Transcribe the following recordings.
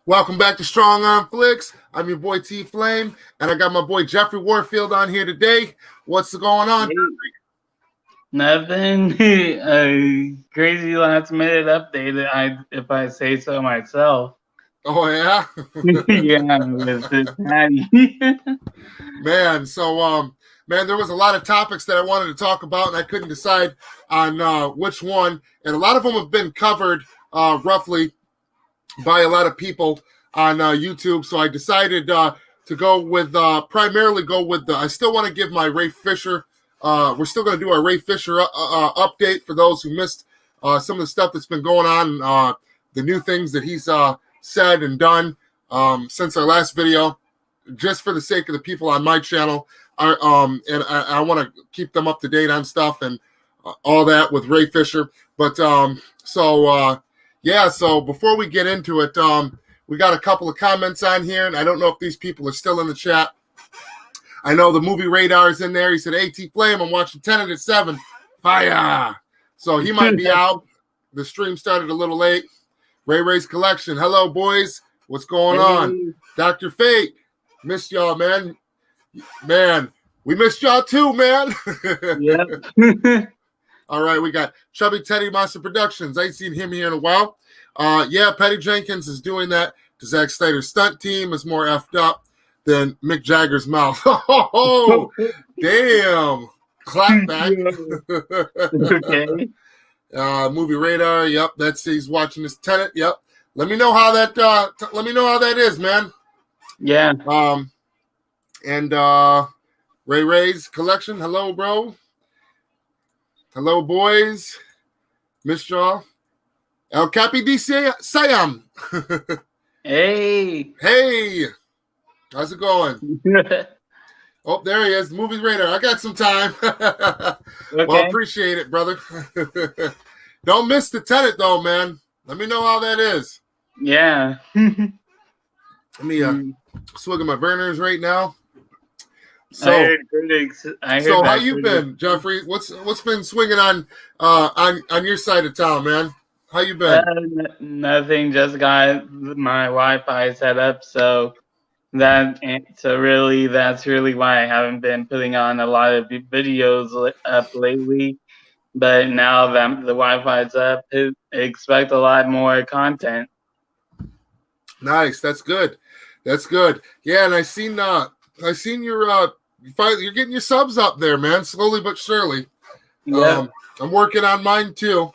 Welcome back to Strong Arm Flix. I'm your boy Tflame, and I got my boy Jeffrey Warfield on here today. What's going on? Hey, nothing. A crazy last minute update. If I say so myself. Oh yeah, Yeah, with this Patty. man. Man, there was a lot of topics that I wanted to talk about, and I couldn't decide on which one. And a lot of them have been covered roughly by a lot of people on YouTube. So I decided to go with primarily go with the. I still want to give my Ray Fisher. We're still going to do our Ray Fisher update for those who missed some of the stuff that's been going on, the new things that he's said and done since our last video. Just for the sake of the people on my channel, I want to keep them up to date on stuff and all that with Ray Fisher. But so before we get into it, we got a couple of comments on here, and I don't know if these people are still in the chat. I know the movie radar is in there. He said, "Hey, Tflame, I'm watching Tenet at 7. Fire!" So he might be out. The stream started a little late. Ray's Collection. Hello, boys. What's going on? Dr. Fate. Missed y'all, man. Man, we missed y'all too, man. Yep. All right, we got Chubby Teddy Monster Productions. I ain't seen him here in a while. Patty Jenkins is doing that. The Zack Snyder stunt team is more effed up than Mick Jagger's mouth. Oh, damn. Clap back. Okay. Movie radar. Yep, he's watching this Tenet. Yep. Let me know how that is, man. Yeah. And Ray's Collection. Hello, bro. Hello, boys. Miss y'all. El Capi dice Siam. Hey. Hey. How's it going? Oh, there he is. Movie radar. I got some time. Okay. Well, appreciate it, brother. Don't miss the Tenet, though, man. Let me know how that is. Yeah. Let me swig of my Verners right now. So, I heard how you been, Jeffrey? What's been swinging on your side of town, man? How you been? Nothing. Just got my Wi-Fi set up, so that's really why I haven't been putting on a lot of videos up lately. But now that the Wi-Fi's up, expect a lot more content. Nice. That's good. That's good. Yeah, and I seen you're getting your subs up there, man. Slowly but surely. Yeah. I'm working on mine too.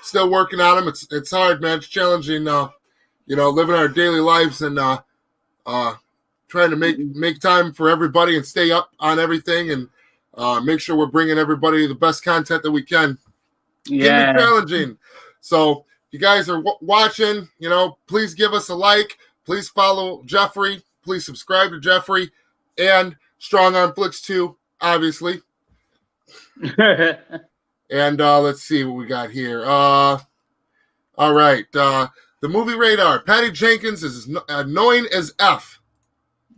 Still working on them. It's hard, man. It's challenging. Living our daily lives and trying to make time for everybody and stay up on everything and make sure we're bringing everybody the best content that we can. Yeah. It can be challenging. So if you guys are watching, please give us a like. Please follow Jeffrey. Please subscribe to Jeffrey and Strong Arm Flix 2, obviously. And let's see what we got here. All right. The movie radar. Patty Jenkins is annoying as F.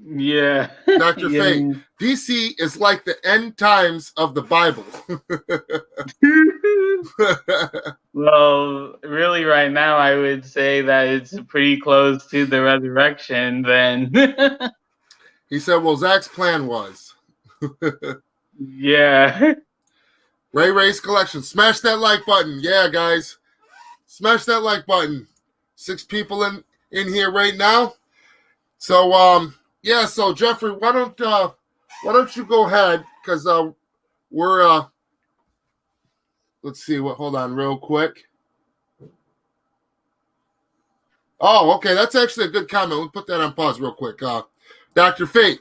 Yeah. Dr. Fate. DC is like the end times of the Bible. Well, really, right now, I would say that it's pretty close to the resurrection. Then. He said, "Well, Zach's plan was." Yeah. Ray's Collection. Smash that like button. Yeah, guys. Smash that like button. 6 people in here right now. So so Jeffrey, why don't you go ahead, because we're let's see hold on real quick. Oh, okay, that's actually a good comment. We'll put that on pause real quick. Dr. Fate.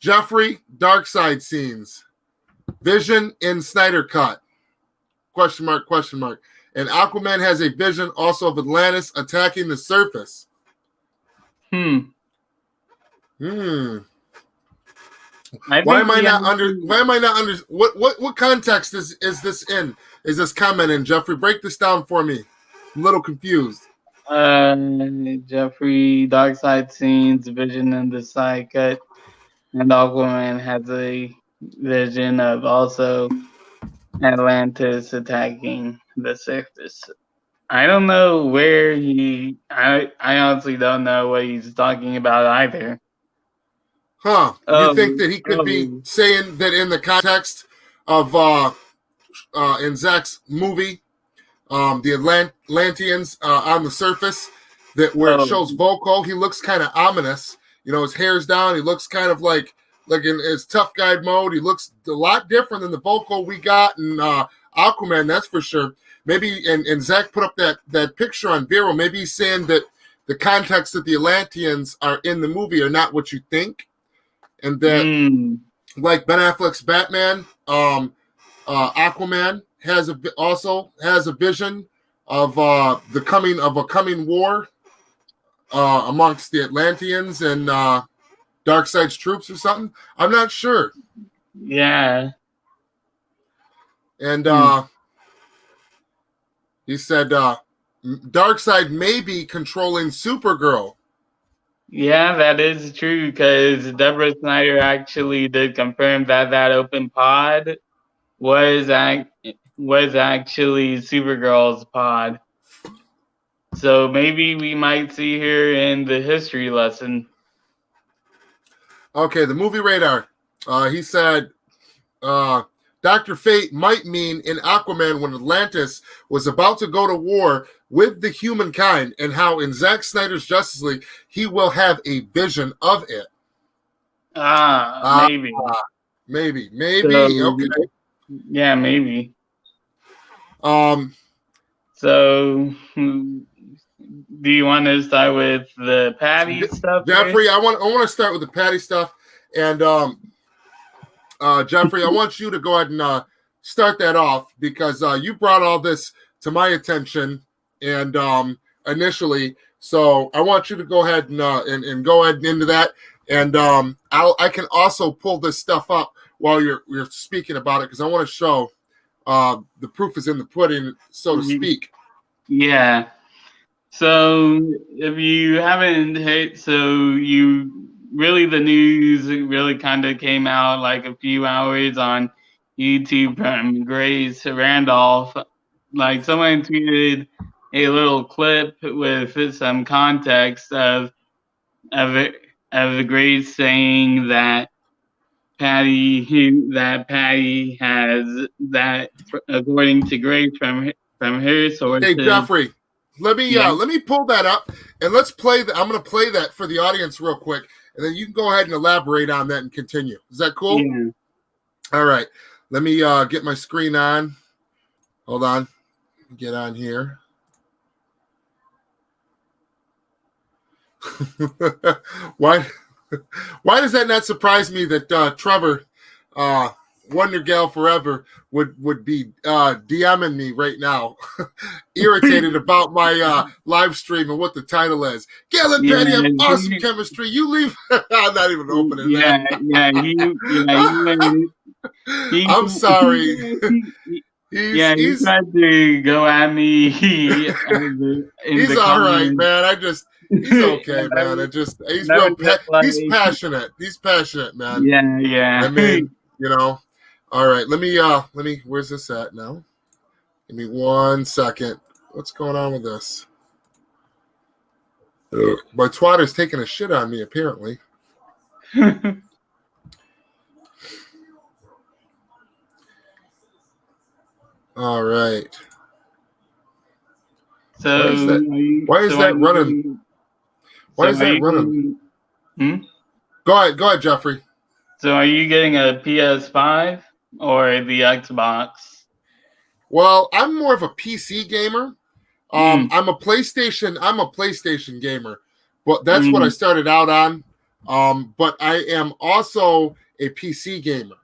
Jeffrey, dark side scenes. Vision in Snyder Cut. Question mark. And Aquaman has a vision also of Atlantis attacking the surface. Why am I not under? What context is this in? Is this comment in, Jeffrey? Break this down for me. I'm a little confused. Jeffrey, dark side scenes, vision in the side cut, and Aquaman has a vision of also Atlantis attacking the surface. I don't know where I honestly don't know what he's talking about either. Huh? You think Oh, that he could be saying that in the context of in Zack's movie, the Atlanteans on the surface, that where it shows Volko, he looks kind of ominous. You know, his hair's down. He looks kind of like in his tough guy mode. He looks a lot different than the Volko we got in Aquaman. That's for sure. Maybe and Zack put up that picture on Vero. Maybe he's saying that the context that the Atlanteans are in the movie are not what you think, and that like Ben Affleck's Batman, Aquaman also has a vision of the coming war amongst the Atlanteans and Darkseid's troops or something. I'm not sure. Yeah. And he said Darkseid may be controlling Supergirl. Yeah, that is true because Deborah Snyder actually did confirm that open pod was actually Supergirl's pod. So maybe we might see her in the history lesson. Okay, the movie radar. He said Dr. Fate might mean in Aquaman when Atlantis was about to go to war with the humankind, and how in Zack Snyder's Justice League he will have a vision of it. Maybe. Maybe. So, okay. Yeah, maybe. So, do you want to start with the Patty stuff? Jeffrey, I want to start with the Patty stuff, and Jeffrey, I want you to go ahead and start that off because you brought all this to my attention and initially, so I want you to go ahead and go ahead into that, and I can also pull this stuff up while you're speaking about it because I want to show the proof is in the pudding, so to speak. Yeah. So if you haven't heard, the news really kind of came out like a few hours on YouTube from Grace Randolph. Like someone tweeted a little clip with some context of Grace saying that Patty has that, according to Grace from her sources. Hey Jeffrey, let me pull that up and let's play that. I'm going to play that for the audience real quick, and then you can go ahead and elaborate on that and continue. Is that cool? Yeah. All right. Let me get my screen on. Hold on. Get on here. Why does that not surprise me that Trevor, Wonder Gal Forever, would be DMing me right now, irritated about my live stream and what the title is. Gail and Patty have awesome chemistry. You leave. I'm not even opening that. I'm sorry. He tried to go at me. He's all right, man. He's okay, man. He's passionate. He's passionate, man. Yeah. I mean, all right. Let me. Where's this at now? Give me 1 second. What's going on with this? My twatter's taking a shit on me, apparently. All right. So why is that running? Why is that running? Go ahead, Jeffrey. So are you getting a PS5 or the Xbox? Well, I'm more of a PC gamer. I'm a PlayStation gamer, but that's what I started out on. But I am also a PC gamer.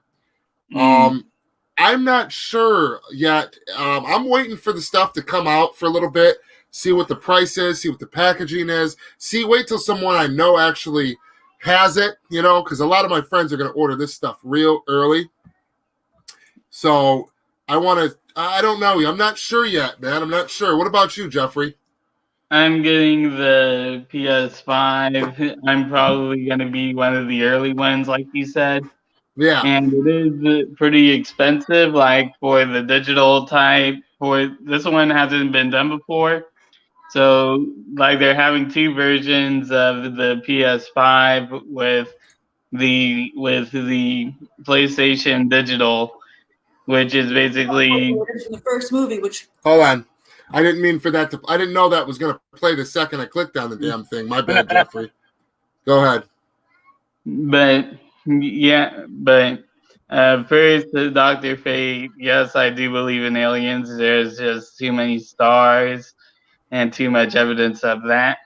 I'm not sure yet. I'm waiting for the stuff to come out for a little bit, see what the price is, see what the packaging is, wait till someone I know actually has it, because a lot of my friends are going to order this stuff real early. So I don't know. I'm not sure yet, man. I'm not sure. What about you, Jeffrey? I'm getting the PS5. I'm probably going to be one of the early ones, like you said. Yeah. And it is pretty expensive, like for the digital type for this one hasn't been done before. So like they're having two versions of the PS5 with the PlayStation Digital, which is basically the first movie, which hold on. I didn't mean for that to. I didn't know that was going to play the second I clicked on the damn thing. My bad, Jeffrey. Go ahead. But first, Dr. Fate, yes, I do believe in aliens. There's just too many stars and too much evidence of that.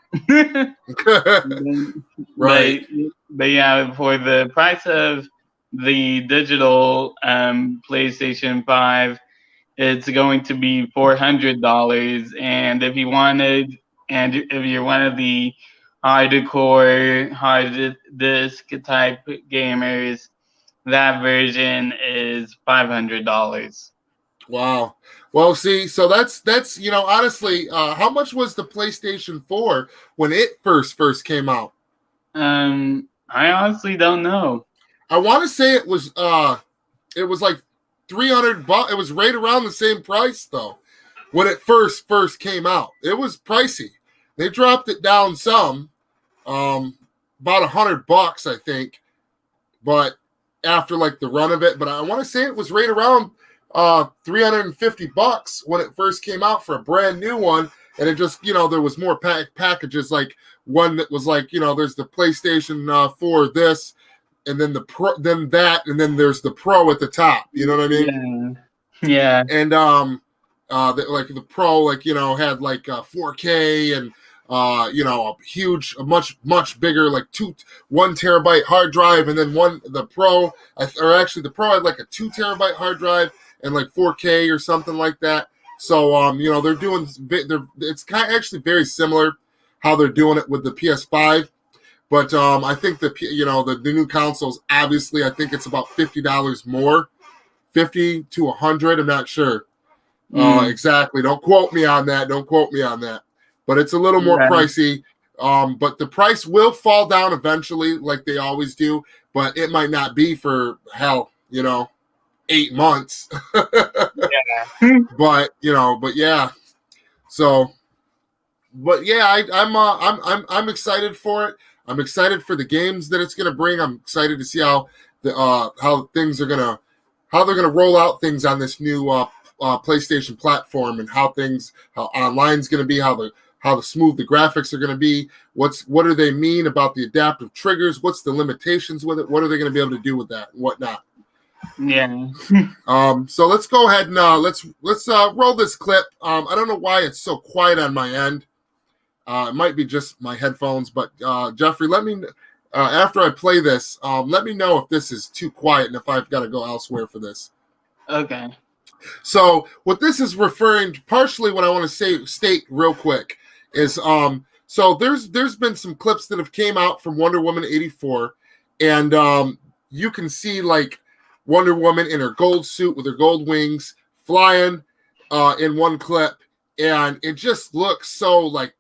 Right. But yeah, for the price of the digital PlayStation 5, it's going to be $400. And if you're one of the hardcore hard disk type gamers, that version is $500. Wow. Well, see, so that's honestly, how much was the PlayStation 4 when it first came out? I honestly don't know. I want to say it was like $300. It was right around the same price though when it first came out. It was pricey. They dropped it down some, about $100, I think, but after like the run of it. But I want to say it was right around $350 when it first came out for a brand new one. And it just, there was more packages, like one that was like, there's the PlayStation 4 this, and then the Pro, then that, and then there's the Pro at the top. You know what I mean? Yeah. And like the Pro, like had like 4K and a huge, a much bigger, like 1 terabyte hard drive, and then the Pro had like a 2 terabyte hard drive and like 4K or something like that. So they're doing it's kind of actually very similar how they're doing it with the PS5. But I think the new consoles, obviously, I think it's about $50 more, $50 to $100. I'm not sure exactly. Don't quote me on that. But it's a little more pricey. But the price will fall down eventually, like they always do. But it might not be for 8 months. Yeah. But yeah. So, but yeah, I'm excited for it. I'm excited for the games that it's going to bring. I'm excited to see how they're going to roll out things on this new PlayStation platform, and how online's going to be, how smooth the graphics are going to be. What do they mean about the adaptive triggers? What's the limitations with it? What are they going to be able to do with that and whatnot? Yeah. So let's go ahead and let's roll this clip. I don't know why it's so quiet on my end. It might be just my headphones, but Jeffrey, let me after I play this, let me know if this is too quiet and if I've got to go elsewhere for this. Okay. So what this is referring to, partially what I want to state real quick is so there's been some clips that have came out from Wonder Woman 84, and you can see like Wonder Woman in her gold suit with her gold wings flying in one clip, and it just looks so like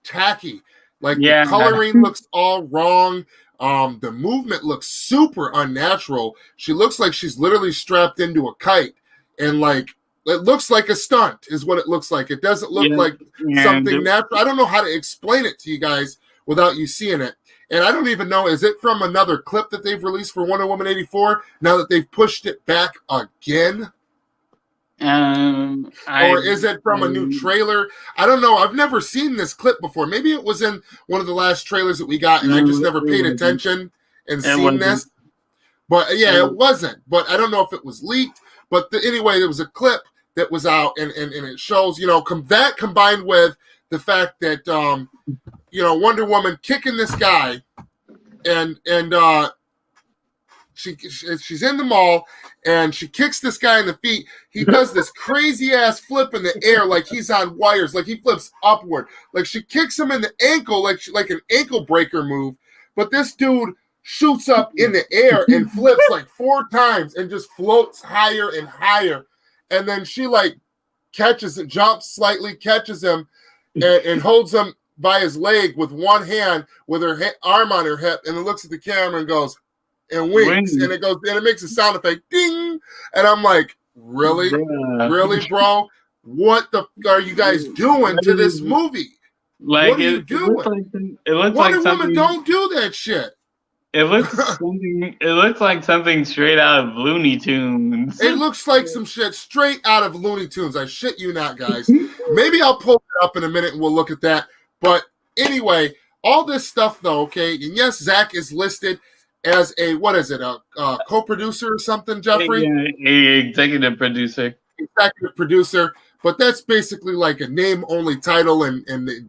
tacky. Like the coloring looks all wrong. The movement looks super unnatural. She looks like she's literally strapped into a kite, and like it looks like a stunt is what it looks like. It doesn't look like something natural. I don't know how to explain it to you guys without you seeing it. And I don't even know, is it from another clip that they've released for Wonder Woman 84 now that they've pushed it back again? Or is it from a new trailer? I don't know. I've never seen this clip before. Maybe it was in one of the last trailers that we got, and I just never paid attention and seen this. But yeah, it wasn't. But I don't know if it was leaked. But anyway, there was a clip that was out, and it shows, that combined with the fact that, Wonder Woman kicking this guy, and she's in the mall, and she kicks this guy in the feet. He does this crazy ass flip in the air, like he's on wires, like he flips upward, like she kicks him in the ankle, like an ankle breaker move. But this dude shoots up in the air and flips like 4 times and just floats higher and higher. And then she like catches it, jumps slightly, catches him, and holds him by his leg with one hand, with her arm on her hip, and it looks at the camera and goes, and winks, and it goes, and it makes a sound effect, ding. And I'm like, really, really, bro, what the are you guys doing to this movie? Like what are you doing? It looks Wonder like Woman something. don't do that shit. It looks like something straight out of Looney Tunes. It looks like some shit straight out of Looney Tunes. I shit you not, guys. Maybe I'll pull it up in a minute and we'll look at that. But anyway, all this stuff though, okay, and yes, Zack is listed as a co-producer or something, Jeffrey? Yeah, a executive producer. Executive producer, but that's basically like a name-only title, and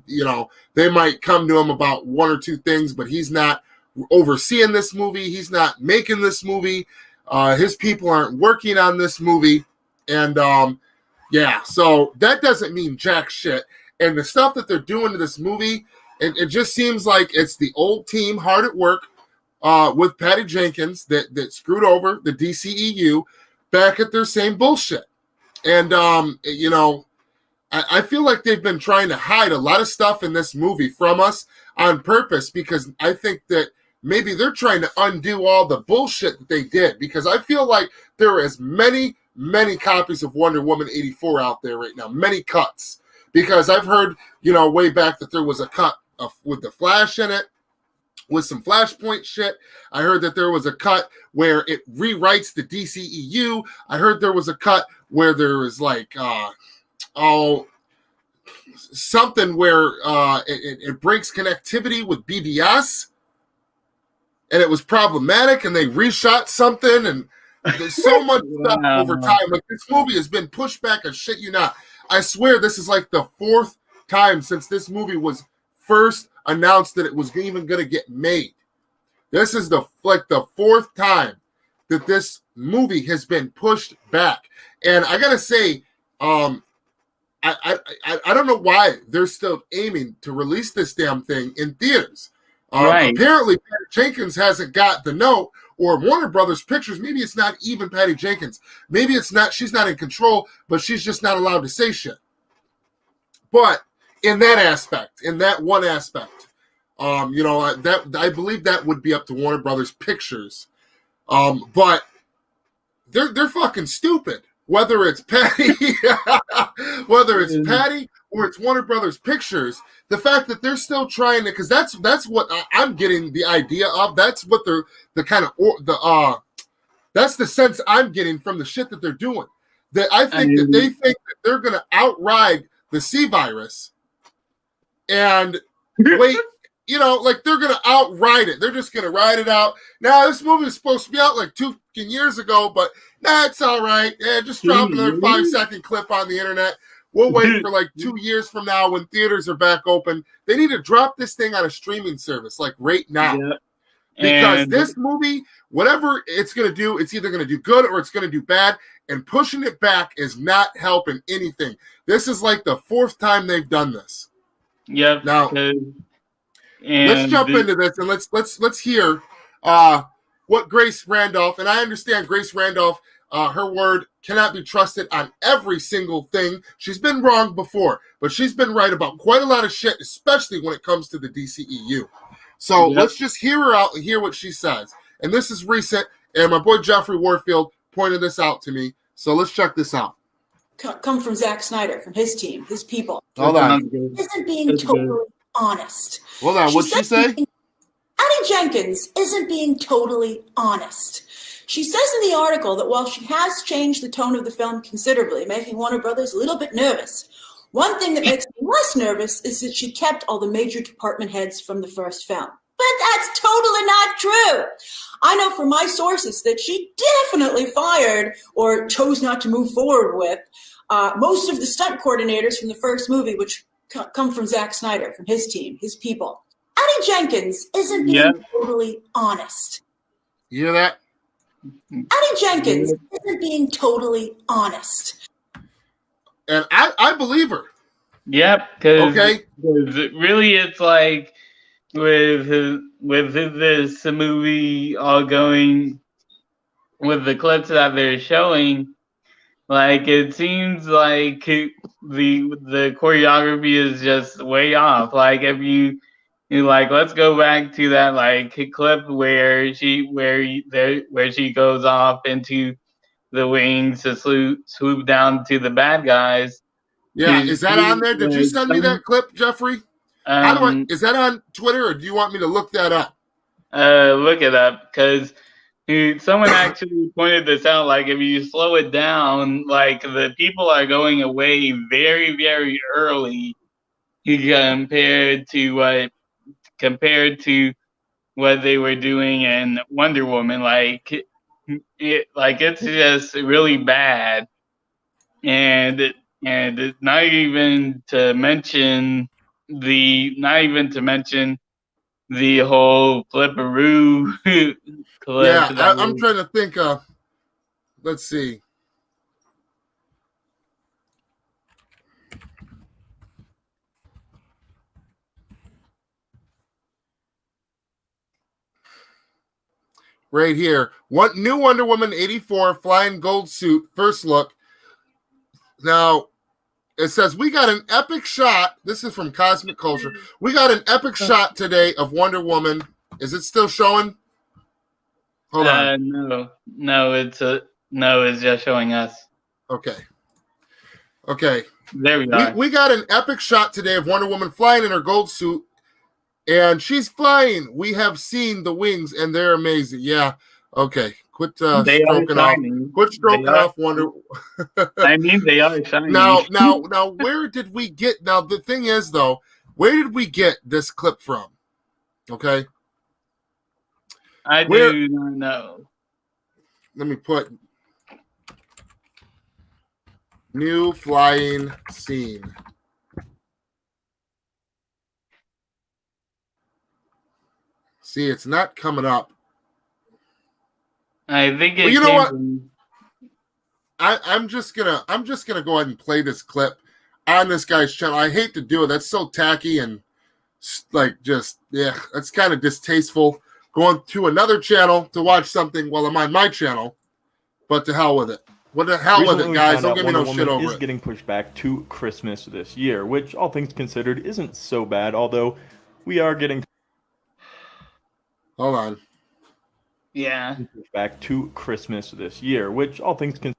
you know, they might come to him about one or two things, but he's not overseeing this movie. He's not making this movie. His people aren't working on this movie, and yeah, so that doesn't mean jack shit. And the stuff that they're doing to this movie, it just seems like it's the old team hard at work with Patty Jenkins that screwed over the DCEU back at their same bullshit. And, you know, I feel like they've been trying to hide a lot of stuff in this movie from us on purpose, because I think that maybe they're trying to undo all the bullshit that they did, because I feel like there are as many copies of Wonder Woman 84 out there right now, many cuts, because I've heard, you know, way back that there was a cut with the Flash in it, with some Flashpoint shit. I heard that there was a cut where it rewrites the DCEU. I heard there was a cut where there was like, something where it breaks connectivity with BBS, and it was problematic, and they reshot something, and there's so much stuff over time. Like, this movie has been pushed back, I shit you not. I swear this is like the fourth time since this movie was first announced that it was even going to get made. This is the fourth time that this movie has been pushed back. And I got to say, I don't know why they're still aiming to release this damn thing in theaters. Right. Apparently, Patty Jenkins hasn't got the note, or Warner Brothers Pictures. Maybe it's not even Patty Jenkins. Maybe it's not. She's not in control, but she's just not allowed to say shit. But in that aspect, in that one aspect, you know, that I believe that would be up to Warner Brothers Pictures. But they're fucking stupid. Whether it's Patty, Patty or it's Warner Brothers Pictures, the fact that they're still trying to, because that's what I'm getting the idea of. That's what they're that's the sense I'm getting from the shit that they're doing. That I think that they think that they're gonna outride the C virus, and wait, you know, like they're gonna outride it. They're just gonna ride it out. Now this movie is supposed to be out like 2 years ago, but it's all right. Yeah, just drop another 5-second clip on the internet. We'll wait for like 2 years from now when theaters are back open. They need to drop this thing on a streaming service like right now. Yeah. Because this movie, whatever it's going to do, it's either going to do good or it's going to do bad. And pushing it back is not helping anything. This is like the fourth time they've done this. Yep. Now, let's jump into this and let's hear what Grace Randolph, and I understand Grace Randolph, her word cannot be trusted on every single thing. She's been wrong before, but she's been right about quite a lot of shit, especially when it comes to the DCEU. So let's just hear her out and hear what she says. And this is recent, and my boy Jeffrey Warfield pointed this out to me. So let's check this out. Come from Zack Snyder, from his team, his people. Hold on. Isn't being totally honest. Hold on. What'd she say? Patty Jenkins isn't being totally honest. She says in the article that while she has changed the tone of the film considerably, making Warner Brothers a little bit nervous, one thing that makes me less nervous is that she kept all the major department heads from the first film. But that's totally not true. I know from my sources that she definitely fired or chose not to move forward with most of the stunt coordinators from the first movie, which come from Zack Snyder, from his team, his people. Patty Jenkins isn't being totally honest. You hear that? Patty Jenkins isn't being totally honest. And I believe her. Yep. Because really it's like with this movie all going with the clips that they're showing, like it seems like the choreography is just way off. Like if you like, let's go back to that like clip where she goes off into the wings to swoop down to the bad guys. Yeah, is that on there? Did you send me that clip, Jeffrey? Is that on Twitter, or do you want me to look that up? Look it up, because someone actually pointed this out. Like, if you slow it down, like, the people are going away very, very early compared to what they were doing in Wonder Woman. Like, it's just really bad, and not even to mention the whole flipperoo clip. Yeah, I'm trying to think. Let's see. Right here. New Wonder Woman 84 flying gold suit, first look. Now, it says, we got an epic shot. This is from Cosmic Culture. We got an epic shot today of Wonder Woman. Is it still showing? Hold on. No, it's just showing us. Okay. There we are. We got an epic shot today of Wonder Woman flying in her gold suit, and she's flying. We have seen the wings, and they're amazing. Yeah. Okay. Quit stroking off. Quit stroking off Wonder. I mean, they are shiny. Now, where did we get? Now, the thing is, though, where did we get this clip from? Okay. I do not know. Let me put new flying scene. See, it's not coming up. I think it. You know what? I'm just gonna go ahead and play this clip on this guy's channel. I hate to do it. That's so tacky and that's kind of distasteful. Going to another channel to watch something while I'm on my channel, but to hell with it. What the hell with it, guys? Don't give me no shit over it. Is getting pushed back to Christmas this year, which, all things considered, isn't so bad. Although we are getting. Hold on. Yeah. Pushed back to Christmas this year, which, all things considered.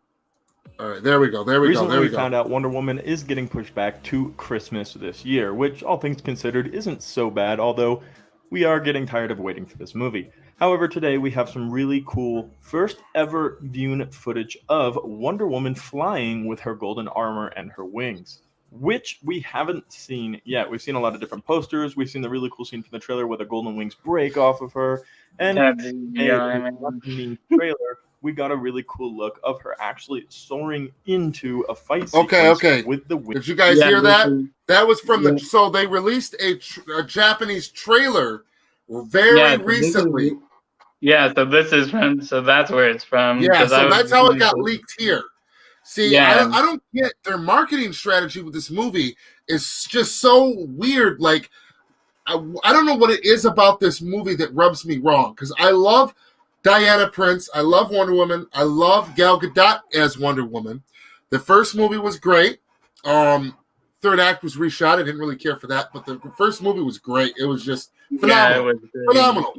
All right, there we go. Recently, we found out Wonder Woman is getting pushed back to Christmas this year, which, all things considered, isn't so bad. Although we are getting tired of waiting for this movie. However, today we have some really cool first ever viewed footage of Wonder Woman flying with her golden armor and her wings, which we haven't seen yet. We've seen a lot of different posters. We've seen the really cool scene from the trailer where the golden wings break off of her. And in the trailer, we got a really cool look of her actually soaring into a fight sequence with the wings. Did you guys hear that? That was from so they released a Japanese trailer very recently. So this is from. So that's where it's from. Yeah, so that's how it got leaked here. See, I don't get their marketing strategy with this movie is just so weird. Like, I don't know what it is about this movie that rubs me wrong, because I love Diana Prince, I love Wonder Woman, I love Gal Gadot as Wonder Woman. The first movie was great. Third act was reshot. I didn't really care for that, but the first movie was great. It was just phenomenal. Phenomenal.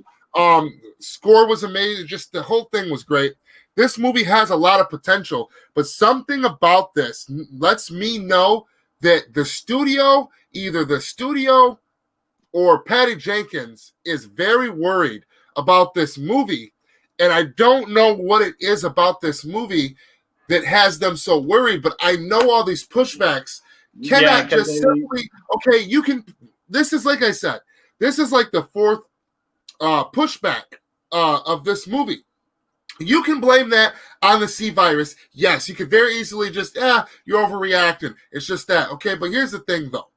Score was amazing. Just the whole thing was great. This movie has a lot of potential, but something about this lets me know that the studio, either the studio or Patty Jenkins, is very worried about this movie. And I don't know what it is about this movie that has them so worried, but I know all these pushbacks cannot just simply, you can, this is like I said, this is like the fourth pushback of this movie. You can blame that on the C virus. Yes, you could very easily just, you're overreacting. It's just that. Okay, but here's the thing, though.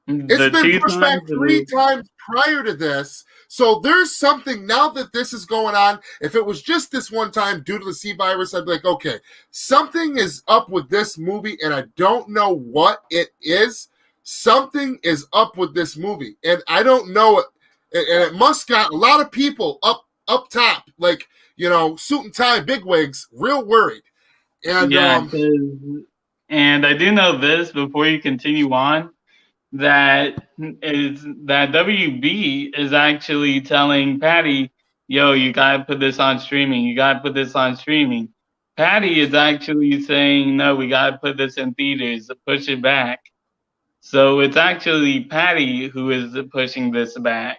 It's been pushed back 3 times prior to this. So there's something, now that this is going on, if it was just this one time due to the C virus, I'd be like, okay, something is up with this movie, and I don't know what it is. Something is up with this movie, and I don't know it. And it must got a lot of people up top, like, suit and tie, bigwigs, real worried. And and I do know this before you continue on, that WB is actually telling Patty, yo, you gotta put this on streaming. You gotta put this on streaming. Patty is actually saying, no, we got to put this in theaters, push it back. So it's actually Patty who is pushing this back.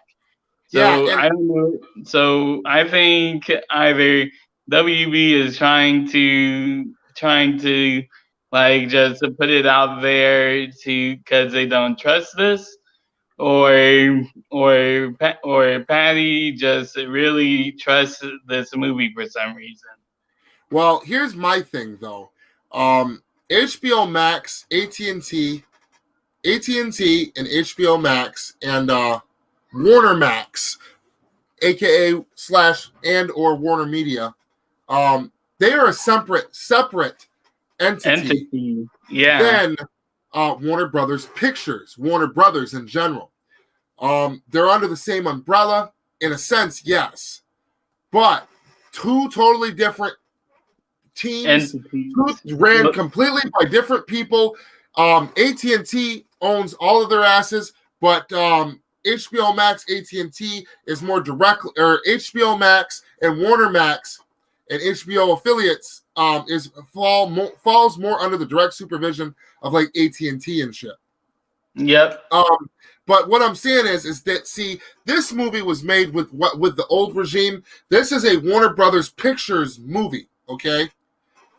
So Yeah, I don't know. So I think either WB is trying to like just to put it out there to because they don't trust this, or Patty just really trusts this movie for some reason. well, here's my thing though. HBO Max, AT&T, and HBO Max, and Warner Max, aka / and or Warner Media. They are a separate entity Yeah. than Warner Brothers Pictures, Warner Brothers in general. They're under the same umbrella in a sense, yes, but two totally different teams, Entities. ran completely by different people. AT&T owns all of their asses, but HBO Max, AT&T is more directly, or HBO Max and Warner Max and HBO affiliates falls more under the direct supervision of like AT&T and shit. Yep. But what I'm saying is that, see, this movie was made with the old regime. This is a Warner Brothers Pictures movie, okay?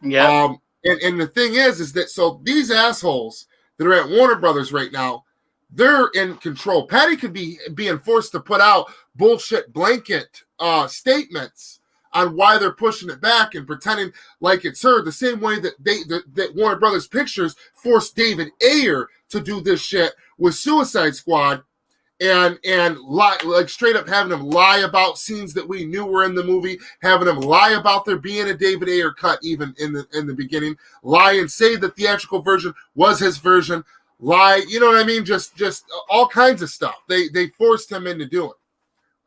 Yeah. And the thing is that so these assholes that are at Warner Brothers right now, they're in control. Patty could be being forced to put out bullshit blanket statements on why they're pushing it back and pretending like it's her, the same way that that Warner Brothers Pictures forced David Ayer to do this shit with Suicide Squad and lie, like straight up having him lie about scenes that we knew were in the movie, having him lie about there being a David Ayer cut even in the beginning, lie and say the theatrical version was his version, lie, you know what I mean? Just all kinds of stuff. They forced him into doing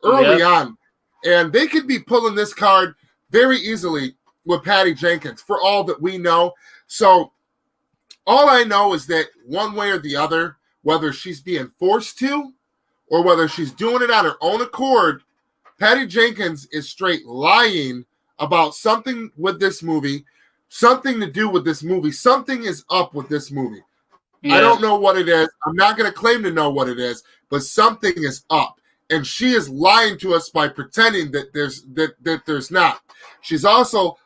early on. And they could be pulling this card very easily with Patty Jenkins for all that we know. So all I know is that one way or the other, whether she's being forced to or whether she's doing it on her own accord, Patty Jenkins is straight lying about something with this movie, something to do with this movie. Something is up with this movie. Yeah. I don't know what it is. I'm not going to claim to know what it is, but something is up. And she is lying to us by pretending that there's not. She's also,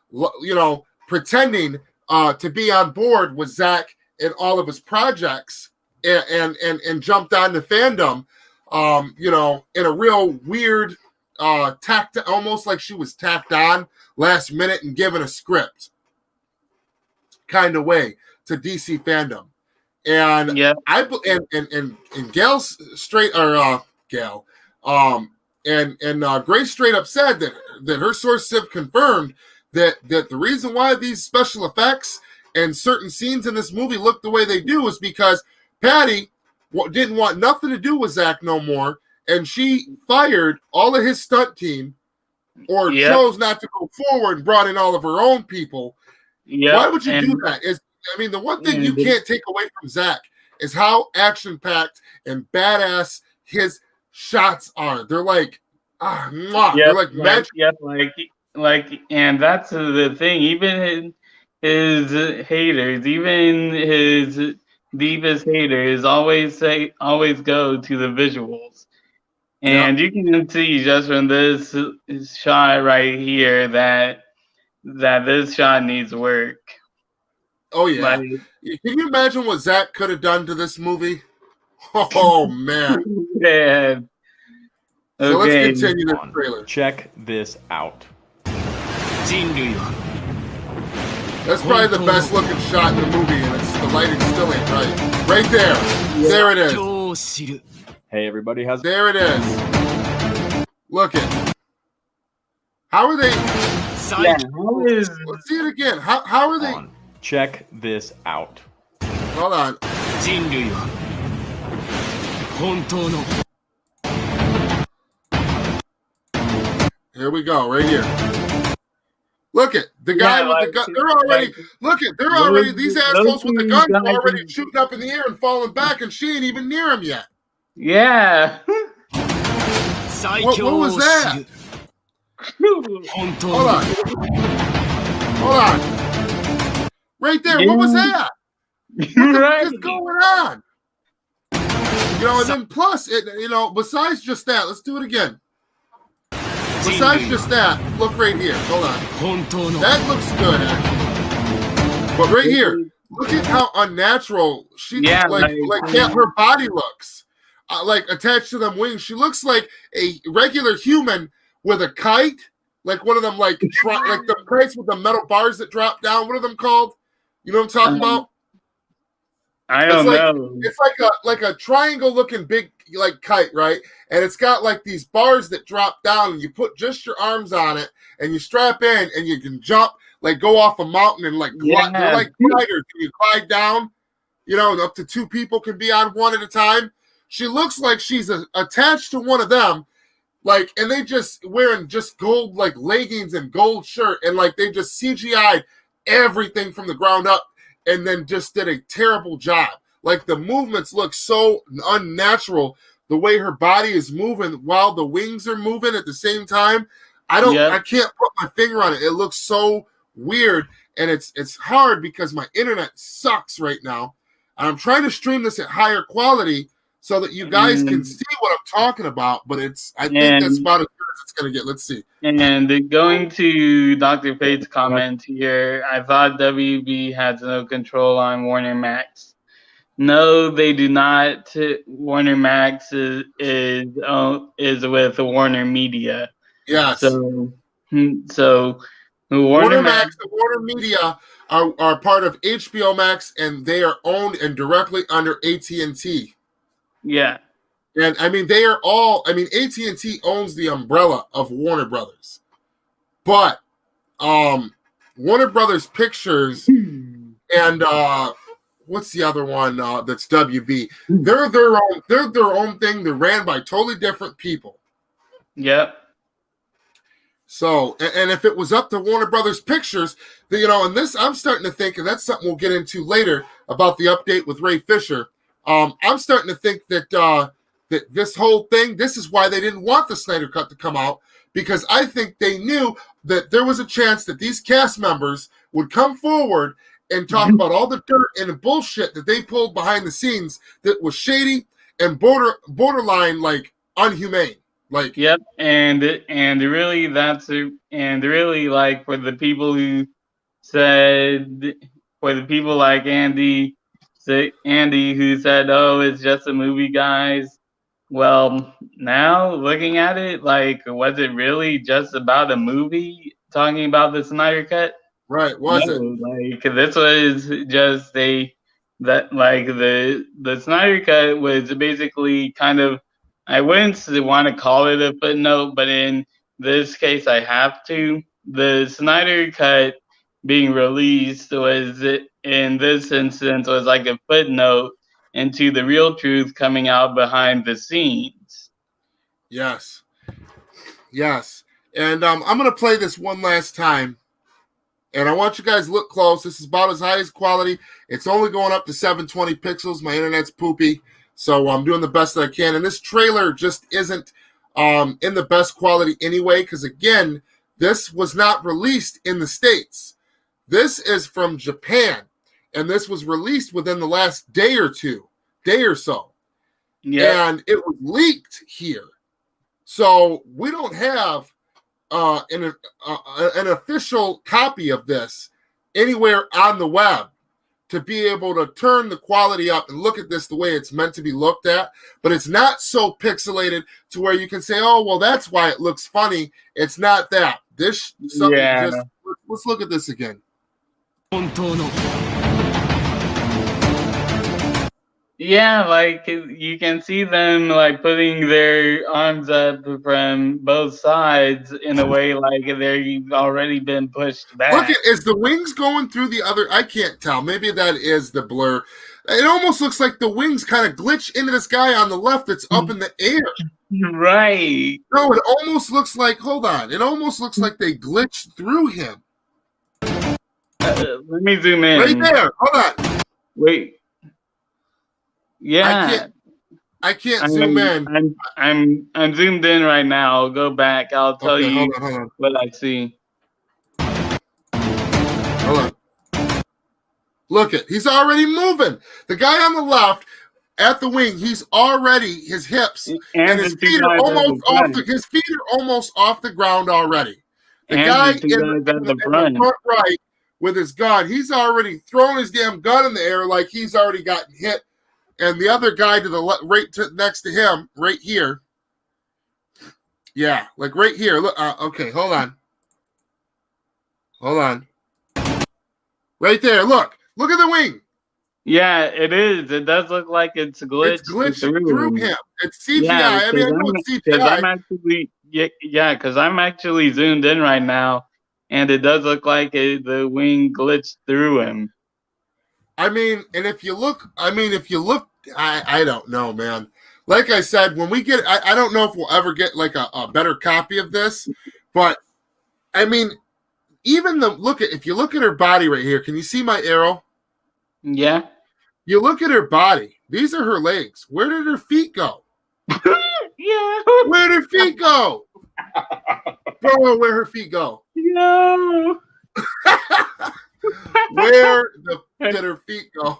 pretending to be on board with Zack and all of his projects and jumped on to fandom, in a real weird, almost like she was tacked on last minute and given a script kind of way to DC fandom. And and Gail's straight, or Gail. Grace straight up said that her sources have confirmed that the reason why these special effects and certain scenes in this movie look the way they do is because Patty didn't want nothing to do with Zack no more, and she fired all of his stunt team, or chose not to go forward and brought in all of her own people. Why would you do that? The one thing you can't take away from Zack is how action-packed and badass his shots are. They're like, they're like magic. And that's the thing. Even his haters, even his deepest haters, always go to the visuals. And you can see just from this shot right here that this shot needs work. Oh yeah. Can you imagine what Zack could have done to this movie? Oh man. Man. So let's continue the trailer. Check this out. That's probably the best looking shot in the movie, and the lighting still ain't right. Right there. There it is. Hey everybody, there it is. Look it. How are they? Let's see it again. How are they? Check this out. Hold on. Here we go, right here. Look at the guy with the gun. They're already. These assholes with the guns are already shooting up in the air and falling back, and she ain't even near him yet. Yeah. What was that? Hold on. Hold on. Right there. What was that? What the fuck is going on? You know, and then plus, besides just that, let's do it again. Besides just that, look right here. Hold on. That looks good, actually. But right here, look at how unnatural her body looks. Like attached to them wings. She looks like a regular human with a kite. Like one of them, like the kites with the metal bars that drop down. What are them called? You know what I'm talking about? I don't know. It's like a triangle looking big like kite, right? And it's got like these bars that drop down, and you put just your arms on it, and you strap in, and you can jump, like go off a mountain and like glide. They're like gliders. You glide down, up to 2 people can be on one at a time. She looks like she's attached to one of them, like, and they just wearing just gold like leggings and gold shirt, and like they just CGI'd everything from the ground up. And then just did a terrible job. Like the movements look so unnatural. The way her body is moving while the wings are moving at the same time. I can't put my finger on it. It looks so weird. And it's hard because my internet sucks right now. And I'm trying to stream this at higher quality so that you guys can see what I'm talking about. But I think that's about as good as it's going to get. Let's see. And going to Dr. Fate's comment here, I thought WB has no control on Warner Max. No, they do not. Warner Max is with Warner Media. Yes. So Warner Max and Warner Media are part of HBO Max, and they are owned and directly under AT&T. Yeah. And I mean, they are all. I mean, AT&T owns the umbrella of Warner Brothers, but Warner Brothers Pictures and what's the other one that's WB? They're their own thing. They're ran by totally different people. Yep. So, and if it was up to Warner Brothers Pictures, and this I'm starting to think, and that's something we'll get into later about the update with Ray Fisher. I'm starting to think that that this whole thing, this is why they didn't want the Snyder Cut to come out, because I think they knew that there was a chance that these cast members would come forward and talk about all the dirt and the bullshit that they pulled behind the scenes that was shady and borderline like unhumane. Like, yep, and really like for the people who said, for the people like Andy who said, "Oh, it's just a movie, guys." Well, now looking at it, like, was it really just about a movie talking about the Snyder Cut? Right, was it? Like, this was just the Snyder Cut was basically kind of, I wouldn't want to call it a footnote, but in this case I have to. The Snyder Cut being released was, in this instance, was like a footnote into the real truth coming out behind the scenes. Yes. And I'm going to play this one last time. And I want you guys to look close. This is about as high as quality. It's only going up to 720 pixels. My internet's poopy. So I'm doing the best that I can. And this trailer just isn't in the best quality anyway, because, again, this was not released in the States. This is from Japan. And this was released within the last day or so. Yeah. And it was leaked here. So we don't have an official copy of this anywhere on the web to be able to turn the quality up and look at this the way it's meant to be looked at. But it's not so pixelated to where you can say, oh, well, that's why it looks funny. It's not that. Let's look at this again. Yeah, like you can see them like putting their arms up from both sides in a way like they've already been pushed back. Look, is the wings going through the other? I can't tell. Maybe that is the blur. It almost looks like the wings kind of glitch into this guy on the left that's up in the air. Right. No, it almost looks like, hold on. It almost looks like they glitched through him. Let me zoom in. Right there. Hold on. Wait. Yeah. I can't zoom in. I'm zoomed in right now. I'll go back. I'll tell you hold on. what I see. Look at, he's already moving. The guy on the left at the wing, he's already, his hips and his feet are almost off the ground already. The guy in the front right with his gun, he's already thrown his damn gun in the air like he's already gotten hit. And the other guy to the next to him, right here. Yeah, like right here. Look, okay, hold on. Right there, look at the wing. Yeah, it is. It does look like it's glitched. It's glitching through him. It's CGI. Yeah, I mean, I know it's CGI. Because I'm actually zoomed in right now, and it does look like the wing glitched through him. I mean, and if you look, I don't know, man. Like I said, when we get, I don't know if we'll ever get like a better copy of this, but I mean, even if you look at her body right here, can you see my arrow? Yeah. You look at her body. These are her legs. Where did her feet go? Yeah. Where did her feet go? Bro, where her feet go? No. Where did her feet go?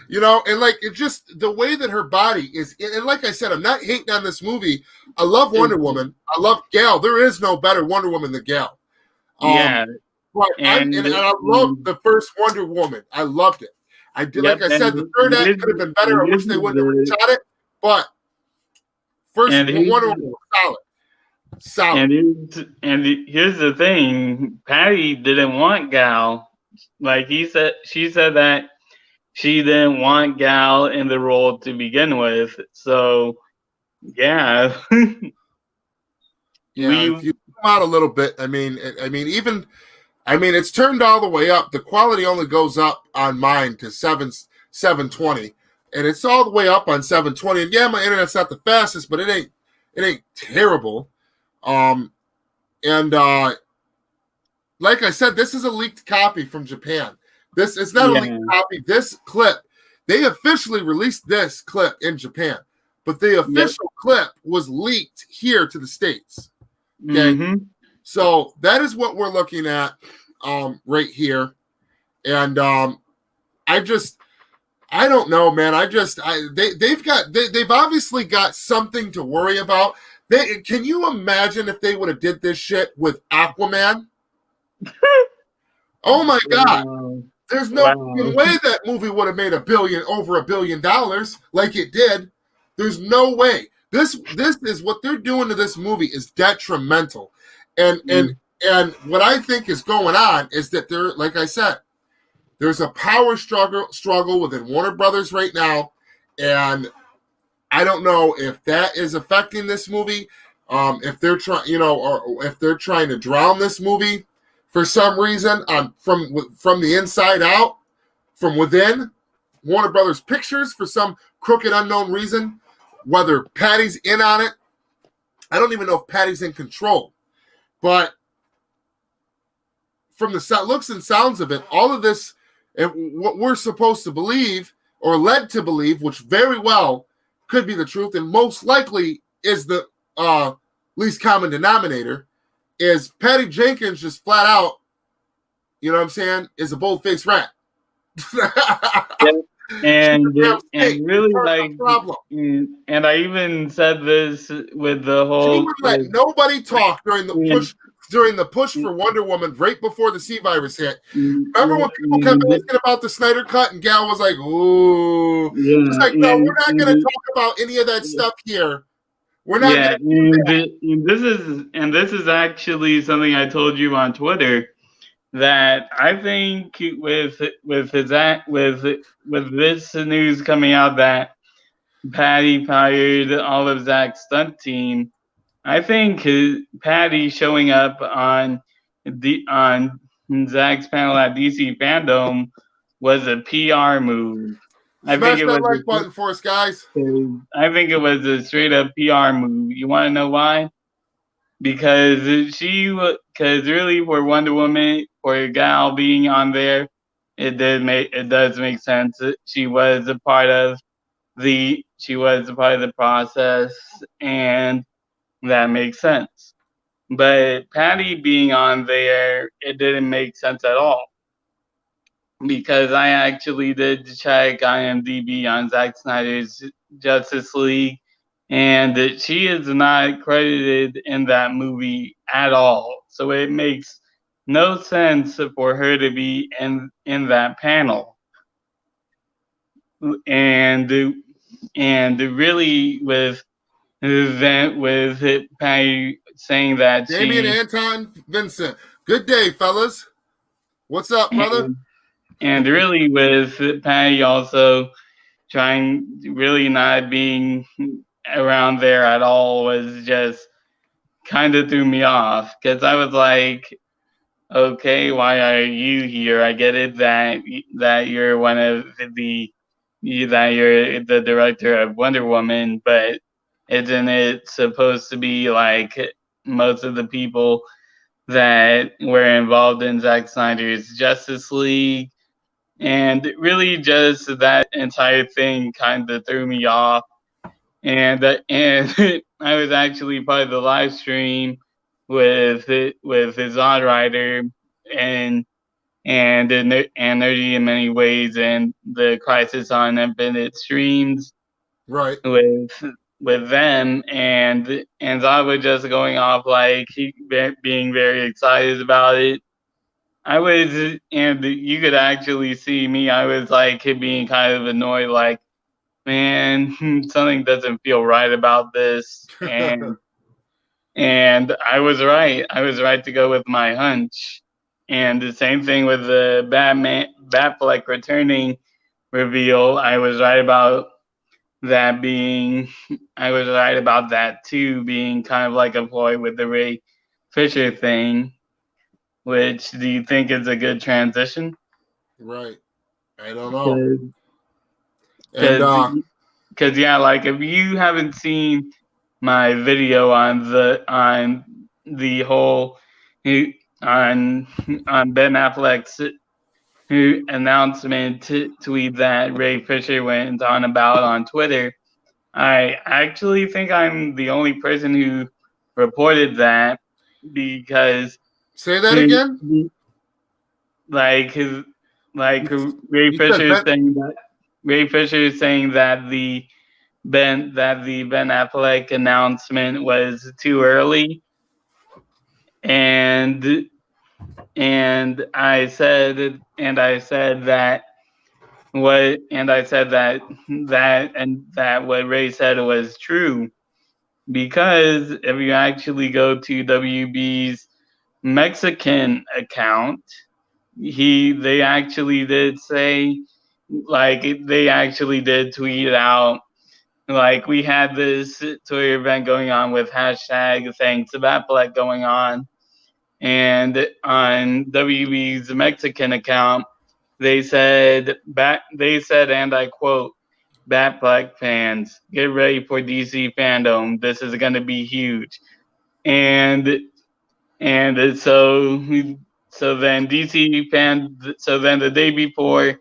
You know, and like it just the way that her body is, and like I said, I'm not hating on this movie. I love Wonder Woman. I love Gal. There is no better Wonder Woman than Gal. Yeah. But I love the first Wonder Woman. I loved it. I did, like I said, the third act could have been better. I wish they wouldn't have shot it. But first Wonder Woman was solid. And here's the thing: Patty didn't want Gal. Like she said that she didn't want Gal in the role to begin with. So, yeah. Yeah, if you come out a little bit, I mean, it's turned all the way up. The quality only goes up on mine to 720, and it's all the way up on 720. And yeah, my internet's not the fastest, but it ain't terrible. Like I said, this is a leaked copy from Japan. This is not a leaked copy. This clip, they officially released this clip in Japan, but the official clip was leaked here to the States. Okay. Mm-hmm. So that is what we're looking at right here. And I don't know, man. They've obviously got something to worry about. Can you imagine if they would have did this shit with Aquaman? Oh my God. There's no way that movie would have made over $1 billion like it did. There's no way. This is what they're doing to this movie is detrimental. And what I think is going on is that like I said, there's a power struggle within Warner Brothers right now, and I don't know if that is affecting this movie. If they're trying, or if they're trying to drown this movie for some reason from the inside out, from within Warner Brothers Pictures for some crooked unknown reason. Whether Patty's in on it, I don't even know if Patty's in control. But from the looks and sounds of it, all of this, and what we're supposed to believe or led to believe, which very well could be the truth, and most likely is the least common denominator, is Patty Jenkins just flat out, you know what I'm saying, is a bold-faced rat. And really, like, and I even said this with the whole. She would let nobody talk during the push for Wonder Woman right before the C virus hit. Remember when people kept asking about the Snyder Cut and Gal was like, "Ooh," she's like, "No, we're not going to talk about any of that stuff here. We're not." Yeah, this is actually something I told you on Twitter. That I think with this news coming out that Patty fired all of Zack's stunt team, I think Patty showing up on Zack's panel at DC Fandom was a PR move. Smash that like button for us, guys. I think it was a straight up PR move. You want to know why? Because really for Wonder Woman, for a Gal being on there, it does make sense. She was a part of the process, and that makes sense. But Patty being on there, it didn't make sense at all. because I actually did check IMDb on Zack Snyder's Justice League, and she is not credited in that movie at all. So it makes no sense for her to be in that panel. And really with Patty saying that Damien, she Anton, Vincent. Good day, fellas. What's up, brother? and really with Patty also trying really not being around there at all was just kind of threw me off, because I was like, okay, why are you here? I get it that you're one of that you're the director of Wonder Woman, but isn't it supposed to be like most of the people that were involved in Zack Snyder's Justice League? And really just that entire thing kind of threw me off. And I was actually part of the live stream with his odd writer and Nerdy in many ways, and the Crisis on Infinite streams Right. with them, and I was just going off like being very excited about it. I was, and you could actually see me. I was like being kind of annoyed, like, man, something doesn't feel right about this, and I was right. I was right to go with my hunch. And the same thing with the Batfleck returning reveal. I was right about that being. I was right about that too, being kind of like a ploy with the Ray Fisher thing. Which do you think is a good transition? Right. I don't know. Because yeah, like if you haven't seen my video on the whole on Ben Affleck's announcement tweet that Ray Fisher went on about on Twitter, I actually think I'm the only person who reported that, because say that again. Like Ray Fisher is saying that the Ben Affleck announcement was too early, and I said that what Ray said was true, because if you actually go to WB's Mexican account, they actually did say, like, they actually did tweet out, like, we had this Twitter event going on with hashtag thanks to Batfleck going on, and on WB's Mexican account, they said, and I quote, "Batfleck fans, get ready for DC fandom. This is going to be huge." And so then the day before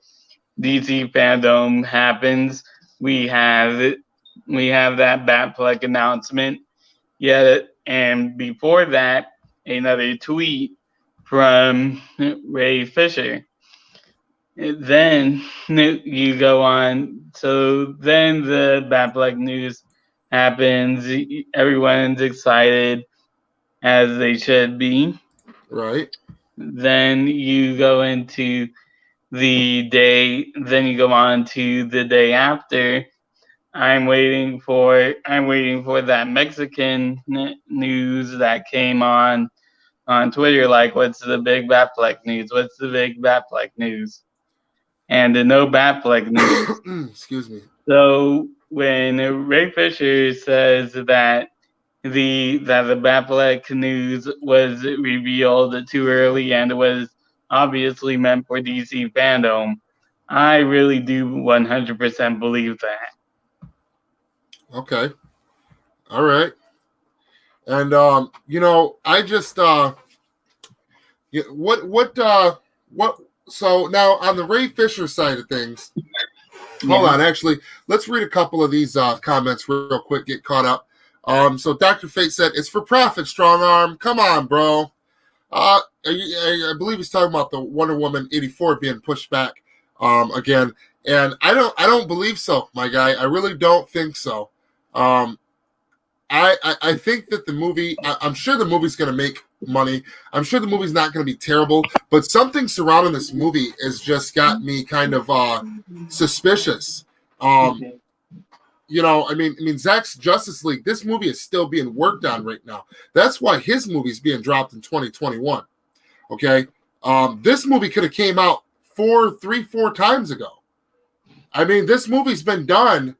DC fandom happens, we have that Batfleck announcement. And before that, another tweet from Ray Fisher. Then you go on. So then the Batfleck news happens. Everyone's excited, as they should be. Right. Then you go into the day. Then you go on to the day after. I'm waiting for that Mexican news that came on Twitter. Like, what's the big Batfleck news? What's the big Batfleck news? And no Batfleck news. Excuse me. So when Ray Fisher says that the Batfleck news was revealed too early and was obviously meant for DC fandom, I really do 100% believe that. Okay. All right. And I just what so now on the Ray Fisher side of things, hold on, actually, let's read a couple of these comments real quick, get caught up. So Dr. Fate said, "It's for profit, strong arm. Come on, bro." I believe he's talking about the Wonder Woman 84 being pushed back again, and I don't believe so, my guy. I really don't think so. I think that the movie, I'm sure the movie's going to make money. I'm sure the movie's not going to be terrible, but something surrounding this movie has just got me kind of suspicious. I mean, Zack's Justice League, this movie is still being worked on right now. That's why his movie's being dropped in 2021. Okay? This movie could have came out 4 times ago. I mean, this movie's been done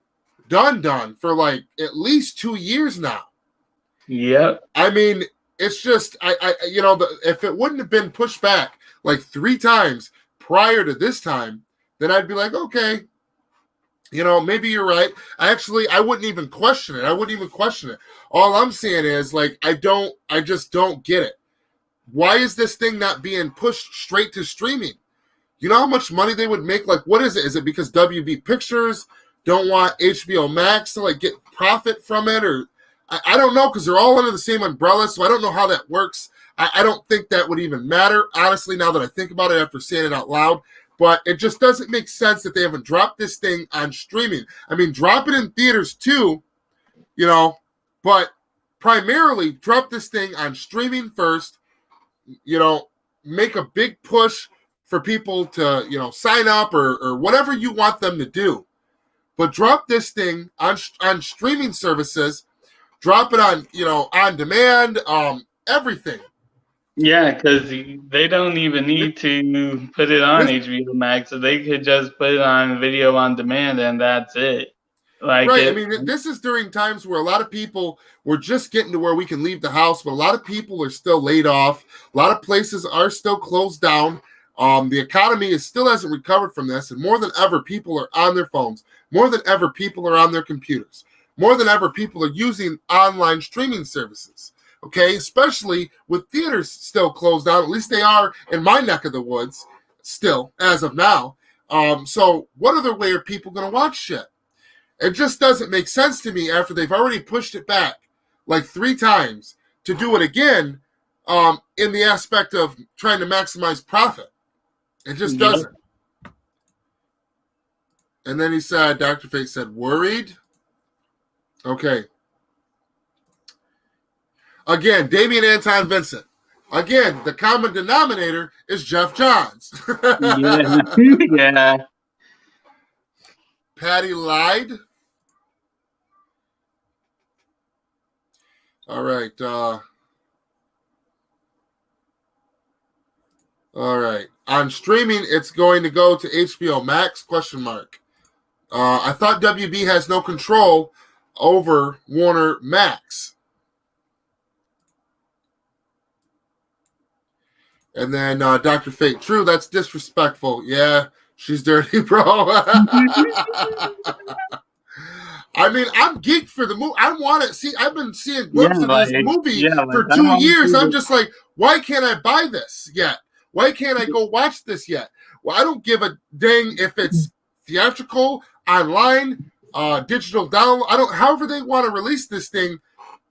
for like at least 2 years now. Yep. I mean, it's just, if it wouldn't have been pushed back like 3 times prior to this time, then I'd be like, okay, maybe you're right. I wouldn't even question it. All I'm saying is, like, I just don't get it. Why is this thing not being pushed straight to streaming? You know how much money they would make? Like, what is it? Is it because WB Pictures don't want HBO Max to, like, get profit from it? Or I don't know, because they're all under the same umbrella, so I don't know how that works. I don't think that would even matter, honestly, now that I think about it after saying it out loud. But it just doesn't make sense that they haven't dropped this thing on streaming. I mean, drop it in theaters too, but primarily drop this thing on streaming first, make a big push for people to, sign up or whatever you want them to do. But drop this thing on streaming services, drop it on, on demand, everything. Yeah, because they don't even need to put it on HBO Max, so they could just put it on video on demand, and that's it. Like, right. I mean, this is during times where a lot of people were just getting to where we can leave the house, but a lot of people are still laid off. A lot of places are still closed down. The economy still hasn't recovered from this, and more than ever, people are on their phones. More than ever, people are on their computers. More than ever, people are using online streaming services. Okay, especially with theaters still closed down. At least they are in my neck of the woods still, as of now. So what other way are people going to watch shit? It just doesn't make sense to me after they've already pushed it back like 3 times to do it again in the aspect of trying to maximize profit. It just doesn't. And then he said, Dr. Fate said, worried? Okay. Again, Damian Anton Vincent. Again, the common denominator is Jeff Johns. Yeah. Patty lied. All right. All right. On streaming, it's going to go to HBO Max? ? I thought WB has no control over Warner Max. And then Dr. Fate, true, that's disrespectful. Yeah, she's dirty, bro. I mean, I'm geeked for the movie. I want to see. I've been seeing glimpses of this movie for 2 years. I'm just like, why can't I buy this yet? Why can't I go watch this yet? Well, I don't give a dang if it's theatrical, online, digital download. However they want to release this thing.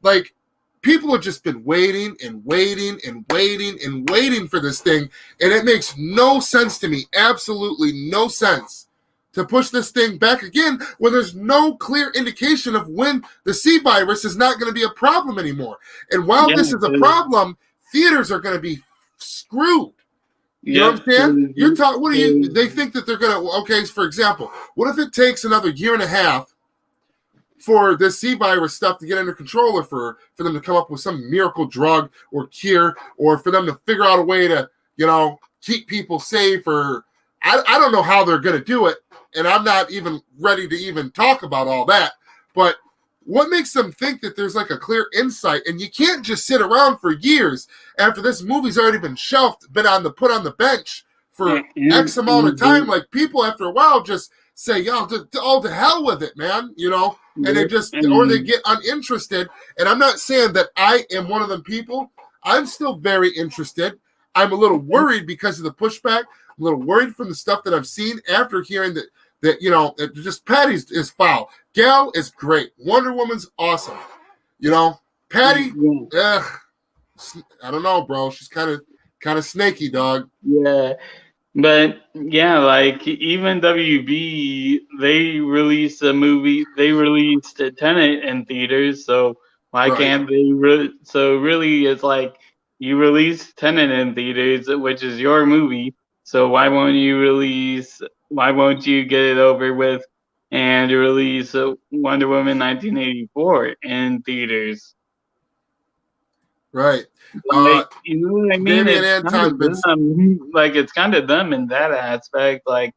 Like, people have just been waiting and waiting and waiting and waiting for this thing, and it makes no sense to me, absolutely no sense, to push this thing back again when there's no clear indication of when the C virus is not going to be a problem anymore. And while this is a problem, theaters are going to be screwed. You know what I'm saying? You're talking. What do you? They think that they're going to. Okay, for example, what if it takes another 1.5 years for this C virus stuff to get under control, or for them to come up with some miracle drug or cure, or for them to figure out a way to, keep people safe, or I don't know how they're going to do it, and I'm not even ready to even talk about all that. But what makes them think that there's like a clear insight, and you can't just sit around for years after this movie's already been shelved, been put on the bench for X amount of time? Like, people after a while just say, yo, to hell with it, man, and they just, or they get uninterested. And I'm not saying that I am one of them people. I'm still very interested. I'm a little worried because of the pushback. I'm a little worried from the stuff that I've seen after hearing that just Patty's is foul. Gal is great. Wonder Woman's awesome. Patty, I don't know, bro. She's kind of Kind of snaky, dog. Yeah. But yeah, like even WB, they released a movie. They released a Tenet in theaters, so why Right. can't they? So really, it's like you release Tenet in theaters, which is your movie. So why won't you release? Why won't you get it over with and release Wonder Woman 1984 in theaters? Right. Like, you know what I mean? Damien It's kind Anton of been dumb. Like, it's kind of dumb in that aspect. Like,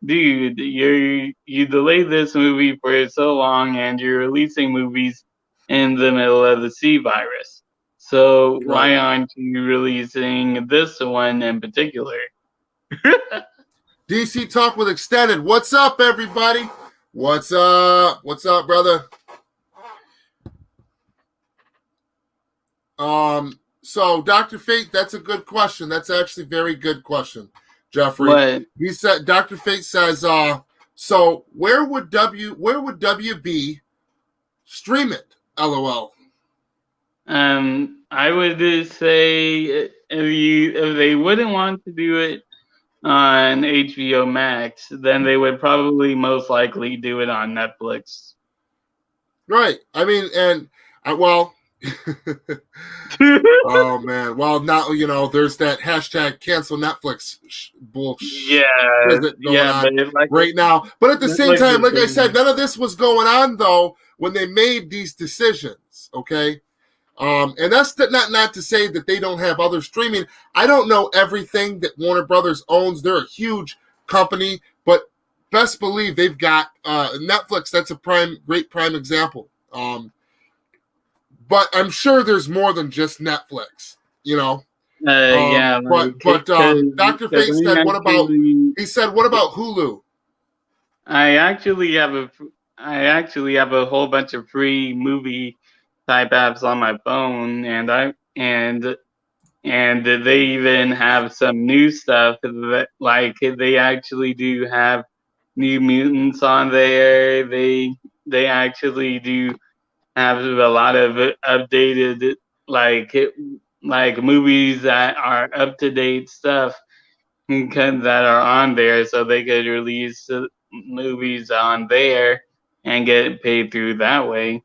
dude, you delayed this movie for so long, and you're releasing movies in the middle of the C virus. So why aren't you releasing this one in particular? DC Talk with Extended. What's up, everybody? What's up? What's up, brother? So Dr. Fate, that's a good question. That's actually a very good question, Jeffrey. What? He said Dr. Fate says, so where would WB stream it? LOL. I would say if they wouldn't want to do it on HBO Max, then they would probably most likely do it on Netflix. Right. I mean, and well, oh man. Well, now there's that hashtag cancel Netflix bullshit. Yeah, but right now. But at the same time, like I said, none of this was going on though when they made these decisions. Okay. And that's not to say that they don't have other streaming. I don't know everything that Warner Brothers owns. They're a huge company, but best believe they've got Netflix. That's a great prime example. But I'm sure there's more than just Netflix, yeah. But Dr. Fate said, what about Hulu? I actually have a whole bunch of free movie type apps on my phone, and they even have some new stuff that, like, they actually do have New Mutants on there. They actually do have a lot of updated like movies that are up to date stuff that are on there, so they could release movies on there and get paid through that way.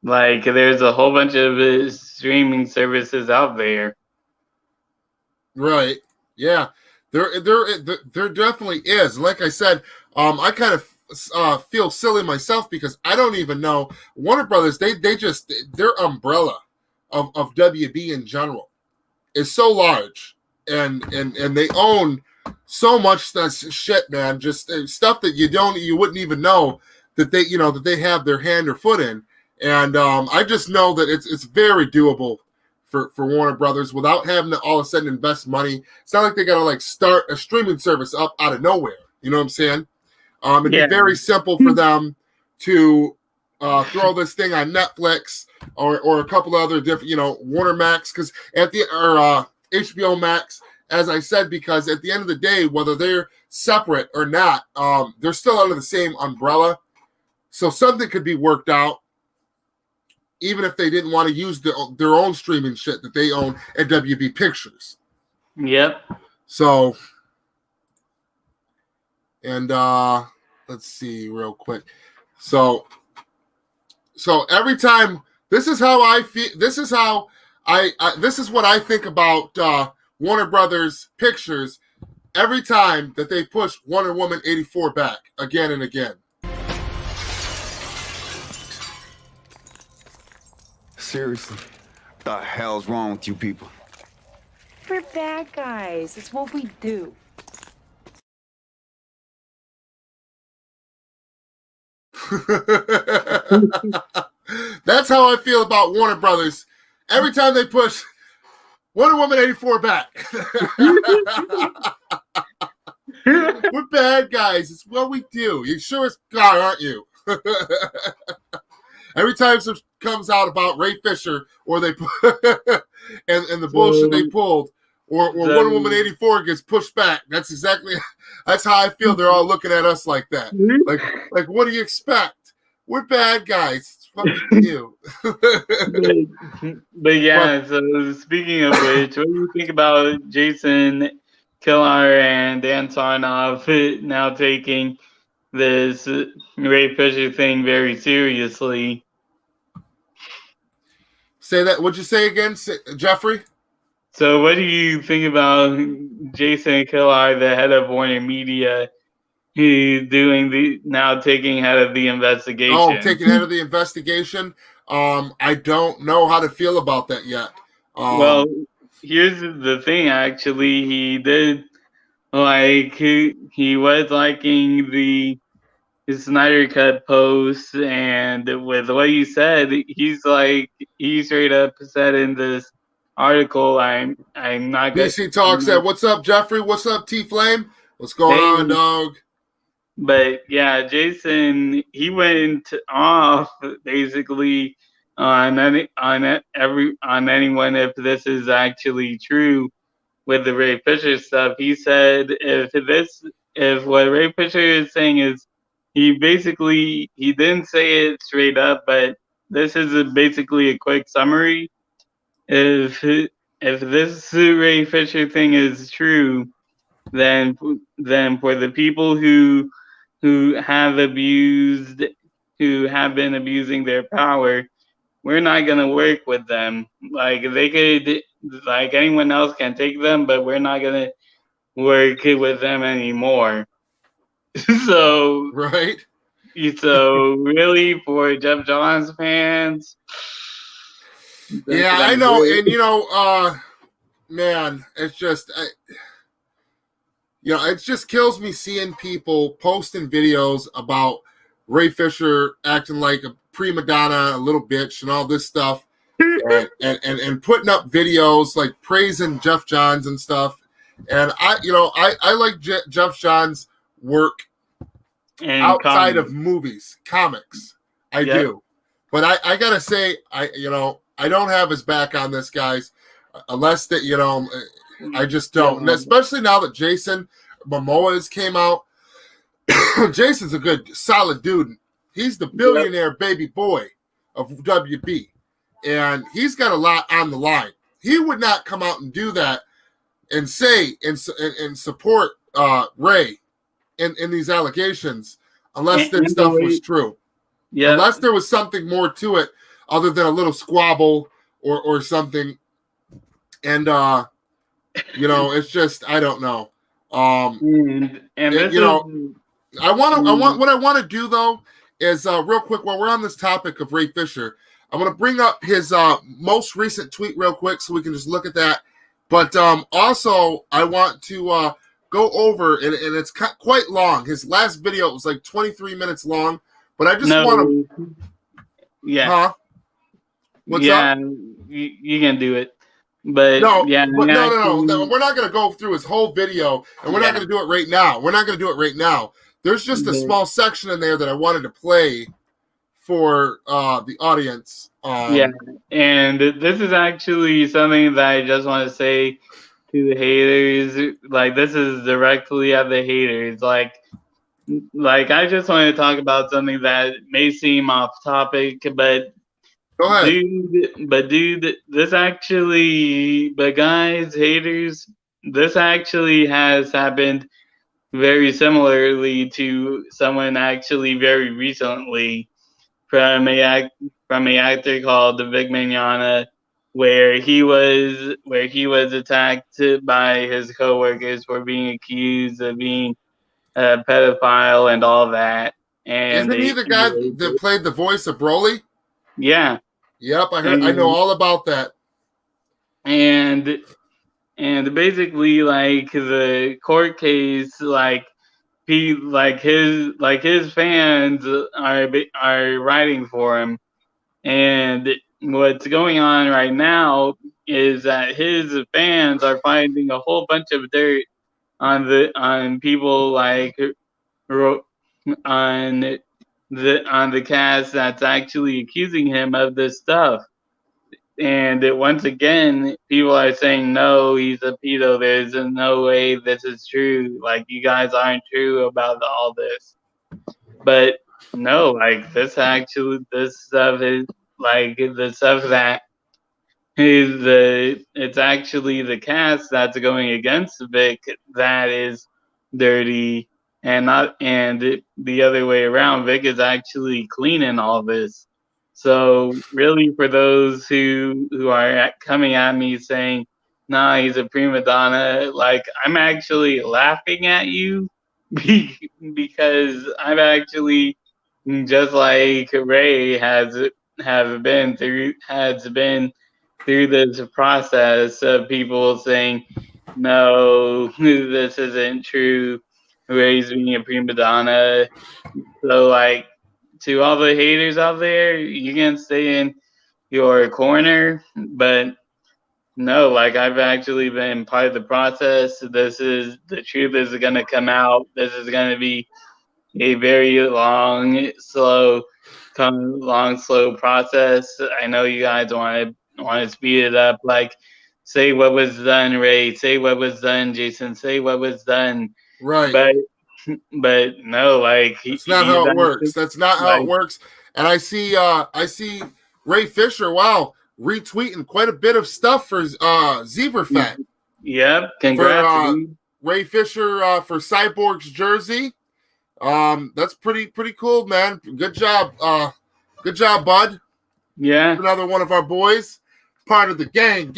Like, there's a whole bunch of streaming services out there. Right. Yeah. There definitely is. Like I said, I kind of feel silly myself because I don't even know Warner Brothers. Their umbrella of WB in general is so large, and they own so much shit, man. Just stuff that you wouldn't even know that they have their hand or foot in. And I just know that it's very doable for Warner Brothers without having to all of a sudden invest money. It's not like they got to start a streaming service up out of nowhere. You know what I'm saying? It'd be very simple for them to throw this thing on Netflix or a couple other different, Warner Max, or HBO Max, as I said, because at the end of the day, whether they're separate or not, they're still under the same umbrella. So something could be worked out, even if they didn't want to use their own streaming shit that they own at WB Pictures. Yep. So, and let's see real quick. So every time, this is how I feel. This is how this is what I think about Warner Brothers Pictures every time that they push Wonder Woman 84 back again and again. Seriously, what the hell's wrong with you people? We're bad guys. It's what we do. That's how I feel about Warner Brothers every time they push Wonder Woman 84 back. We're bad guys. It's what we do. You sure as God, aren't you? Every time something comes out about Ray Fisher, or they and the bullshit they pulled, or Wonder Woman 84 gets pushed back, that's how I feel. They're all looking at us like that. Like what do you expect? We're bad guys. Fuck you. But yeah, so speaking of which, what do you think about Jason Killar and Antonov now taking this Ray Fisher thing very seriously? Say that. What'd you say again, Jeffrey? So what do you think about Jason Killar, the head of Warner Media, who now taking head of the investigation? Oh, taking head of the investigation. I don't know how to feel about that yet. Well, here's the thing. Actually, he did he was liking the Snyder Cut post, and with what you said, he straight up said in this article, I'm not gonna. DC Talk said, "What's up, Jeffrey? What's up, Tflame? What's going on, dog?" But yeah, Jason, he went off basically on anyone if this is actually true with the Ray Fisher stuff. He said if what Ray Fisher is saying is he didn't say it straight up, but this is basically a quick summary. If this Ray Fisher thing is true, then for the people who have been abusing their power, we're not gonna work with them. Like they could, like anyone else can take them, but we're not gonna work with them anymore. So right. So really, for Jeff Johns fans, yeah, I know, and man, it's just. It just kills me seeing people posting videos about Ray Fisher acting like a prima donna, a little bitch, and all this stuff, and putting up videos like praising Jeff Johns and stuff. And I like Jeff Johns' work and outside of movies, comics. I do, but I gotta say, I don't have his back on this, guys, unless that I just don't, and especially now that Jason Momoa has came out. Jason's a good, solid dude. He's the billionaire baby boy of WB, and he's got a lot on the line. He would not come out and do that and say and support Ray in these allegations unless that stuff was true. Yeah, unless there was something more to it other than a little squabble or something. And it's just, I don't know. I want to do though is real quick while we're on this topic of Ray Fisher, I want to bring up his most recent tweet real quick so we can just look at that. But also I want to go over and it's quite long. His last video was like 23 minutes long, but I just want to. Yeah. Huh? What's up? You can do it. But no, we're not going to go through his whole video, and we're not going to do it right now. There's just a small section in there that I wanted to play for the audience. And this is actually something that I just want to say to the haters. Like, this is directly at the haters. Like I just want to talk about something that may seem off topic, but go ahead. Guys, haters, this actually has happened very similarly to someone actually very recently from a actor called Vic Mignogna, where he was attacked by his coworkers for being accused of being a pedophile and all that. And isn't he the guy that played the voice of Broly? Yeah. Yep, I heard. I know all about that. And basically, like the court case, his fans are writing for him, and what's going on right now is that his fans are finding a whole bunch of dirt on people on the cast that's actually accusing him of this stuff. And once again, people are saying, no, he's a pedo. There's no way this is true. Like, you guys aren't true about all this. But no, like this stuff is like the stuff that is it's actually the cast that's going against Vic that is dirty, and not the other way around. Vic is actually cleaning all this. So really, for those who are coming at me saying, "Nah, he's a prima donna," like I'm actually laughing at you because I've actually, just like Ray has been through this process of people saying, no, this isn't true, Ray's being a prima donna. So, like, to all the haters out there, you can stay in your corner, but no, like, I've actually been part of the process. The truth is going to come out. This is going to be a very slow process. I know you guys want to speed it up. Like, say what was done, Ray. Say what was done, Jason. Say what was done. Right. But no, like that's not how it works. That's not how it works. And I see Ray Fisher. Wow, retweeting quite a bit of stuff for Zebra Fat. Yep, congrats, for, Ray Fisher for Cyborg's jersey. That's pretty cool, man. Good job, bud. Yeah, another one of our boys, part of the gang.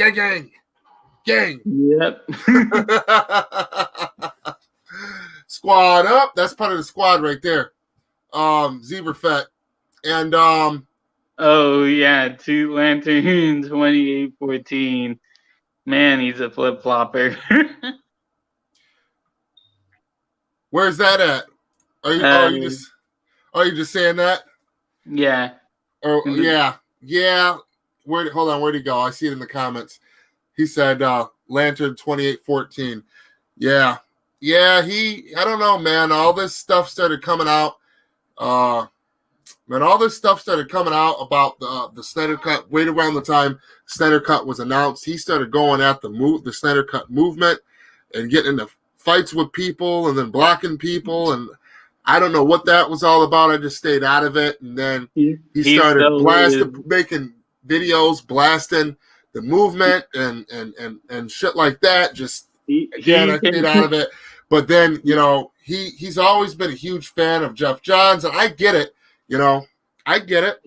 Yep. Squad up. That's part of the squad right there. Zebra Fett. And oh yeah, Two Lantern 2814. Man, he's a flip flopper. Where's that at? Are you just saying that? Yeah. Oh yeah. Hold on, where'd he go? I see it in the comments. He said Lantern 2814. Yeah. I don't know, man. All this stuff started coming out. All this stuff started coming out about the Snyder Cut right around the time Snyder Cut was announced. He started going at the Snyder Cut movement and getting into fights with people and then blocking people, and I don't know what that was all about. I just stayed out of it, and then he started making videos blasting the movement and shit like that. Just again, I stayed out of it. But then, he's always been a huge fan of Jeff Johns, and I get it. I get it.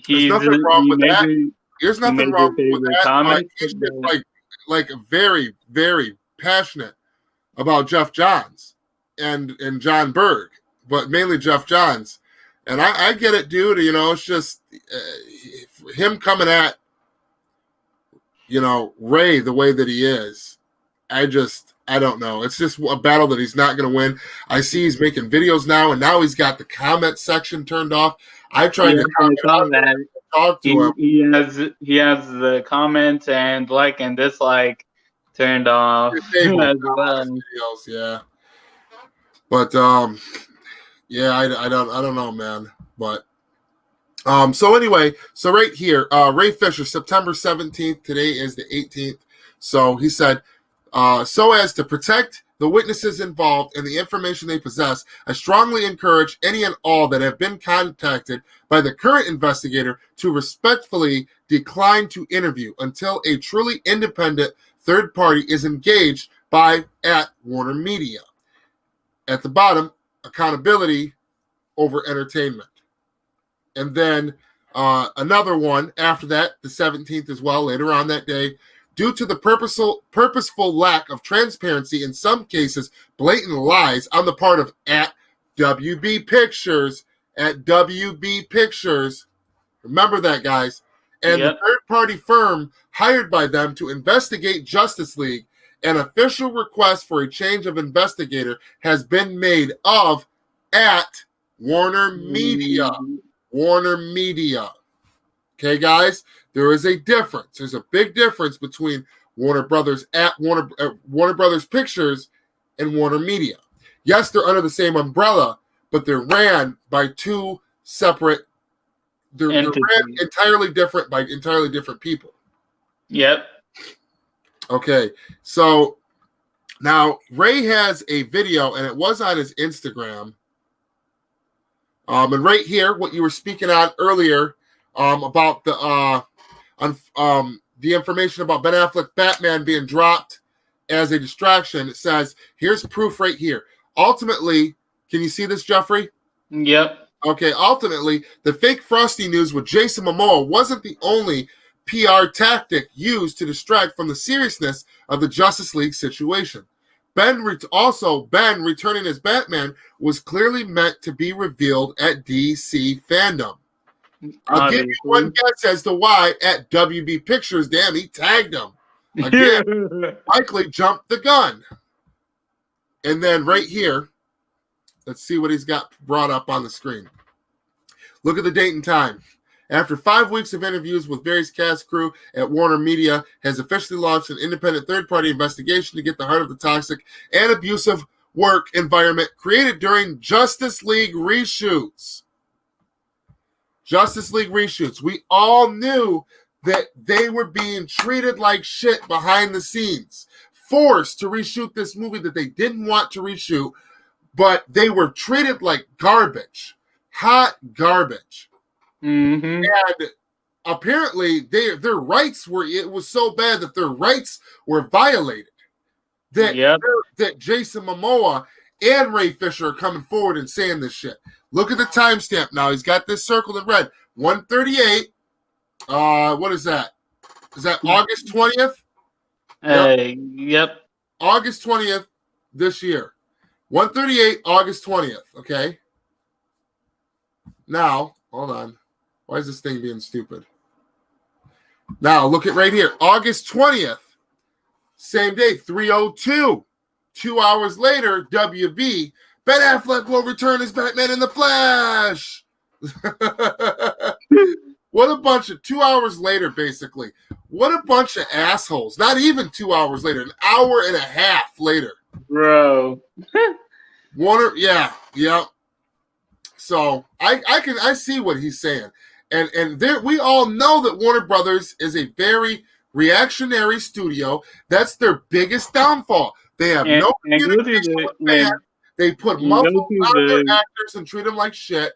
There's nothing wrong with that. There's nothing wrong with that. He's been like very, very passionate about Jeff Johns and John Berg, but mainly Jeff Johns. And I get it, dude. It's just him coming at Ray the way that he is. I don't know. It's just a battle that he's not going to win. I see he's making videos now, and now he's got the comment section turned off. I tried to talk to him. He has the comment and like and dislike turned off as well. Videos, yeah. But I don't know, man. But so anyway, so right here, Ray Fisher, September 17th. Today is the 18th. So he said, so as to protect the witnesses involved and the information they possess, I strongly encourage any and all that have been contacted by the current investigator to respectfully decline to interview until a truly independent third party is engaged at Warner Media. At the bottom, accountability over entertainment. And then another one after that, the 17th as well, later on that day. Due to the purposeful lack of transparency, in some cases, blatant lies on the part of at WB Pictures. Remember that, guys. And the third-party firm hired by them to investigate Justice League, an official request for a change of investigator has been made of at Warner Media. Warner Media. Okay, guys? There is a difference. There's a big difference between Warner Brothers Warner Brothers Pictures and Warner Media. Yes, they're under the same umbrella, but they're ran by two separate. They're ran entirely different by entirely different people. Yep. Okay, so now Ray has a video, and it was on his Instagram. And right here, what you were speaking on earlier about the information about Ben Affleck Batman being dropped as a distraction, it says, here's proof right here. Ultimately, can you see this, Jeffrey? Yep. Okay, ultimately, the fake Frosty news with Jason Momoa wasn't the only PR tactic used to distract from the seriousness of the Justice League situation. Ben returning as Batman was clearly meant to be revealed at DC fandom. I'll give you one guess as to why at WB Pictures. Damn, he tagged him. Again, likely jumped the gun. And then right here, let's see what he's got brought up on the screen. Look at the date and time. After 5 weeks of interviews with various cast crew at Warner Media, has officially launched an independent third-party investigation to get the heart of the toxic and abusive work environment created during Justice League reshoots. Justice League reshoots. We all knew that they were being treated like shit behind the scenes, forced to reshoot this movie that they didn't want to reshoot, but they were treated like garbage, hot garbage. Mm-hmm. And apparently their rights were, it was so bad that their rights were violated. That Jason Momoa and Ray Fisher are coming forward and saying this shit. Look at the timestamp now. He's got this circled in red. 138. What is that? Is that August 20th? Yep. August 20th this year. 138, August 20th. Okay. Now, hold on. Why is this thing being stupid? Now, look at right here. August 20th. Same day, 3:02. 2 hours later, WB. Ben Affleck will return as Batman in the Flash. What a bunch of 2 hours later, basically. What a bunch of assholes. Not even 2 hours later, an hour and a half later. Bro. Warner, yeah. So I see what he's saying. And there, we all know that Warner Brothers is a very reactionary studio. That's their biggest downfall. They have no communication with fans. They put muscles on their actors and treat them like shit.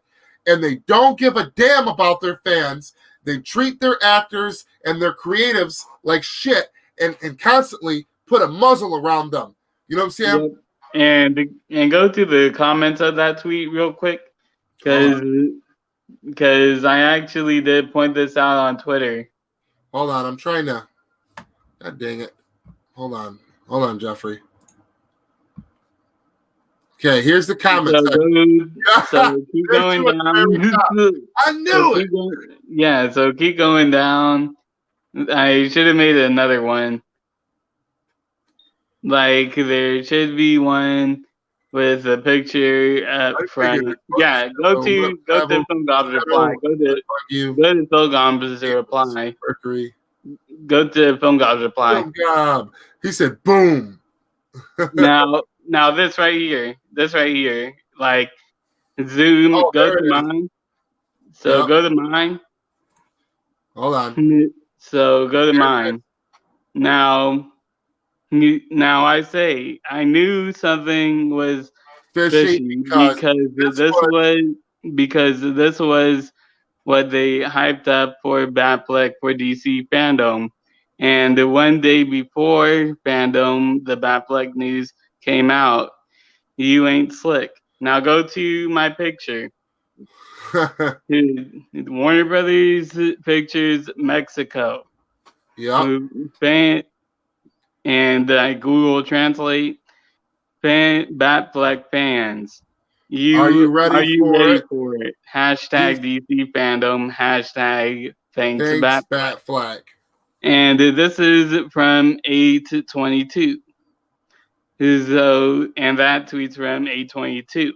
And they don't give a damn about their fans. They treat their actors and their creatives like shit and constantly put a muzzle around them. You know what I'm saying? Yep. And go to the comments of that tweet real quick. Because I actually did point this out on Twitter. Hold on. I'm trying to. God dang it. Hold on, Jeffrey. Okay, here's the comments. So keep going down. I knew it. So keep going down. I should have made another one. Like, there should be one with a picture up front. Yeah, go to Film Gob's reply. Go to Film Gob's reply. Go to Film Gob's reply. Film Gob. He said, boom. Now this right here, like, zoom, go to mine. So go to mine. Hold on. So go to mine. Now I say I knew something was fishy because this was what they hyped up for Batfleck for DC fandom. And the one day before fandom, the Batfleck news came out. You ain't slick. Now go to my picture. Warner Brothers Pictures Mexico. Yeah. And I Google Translate Batfleck fans. Are you ready for it? Hashtag DC fandom. Hashtag thanks Batfleck. And this is from 8/22. So, and that tweet's from 8/22.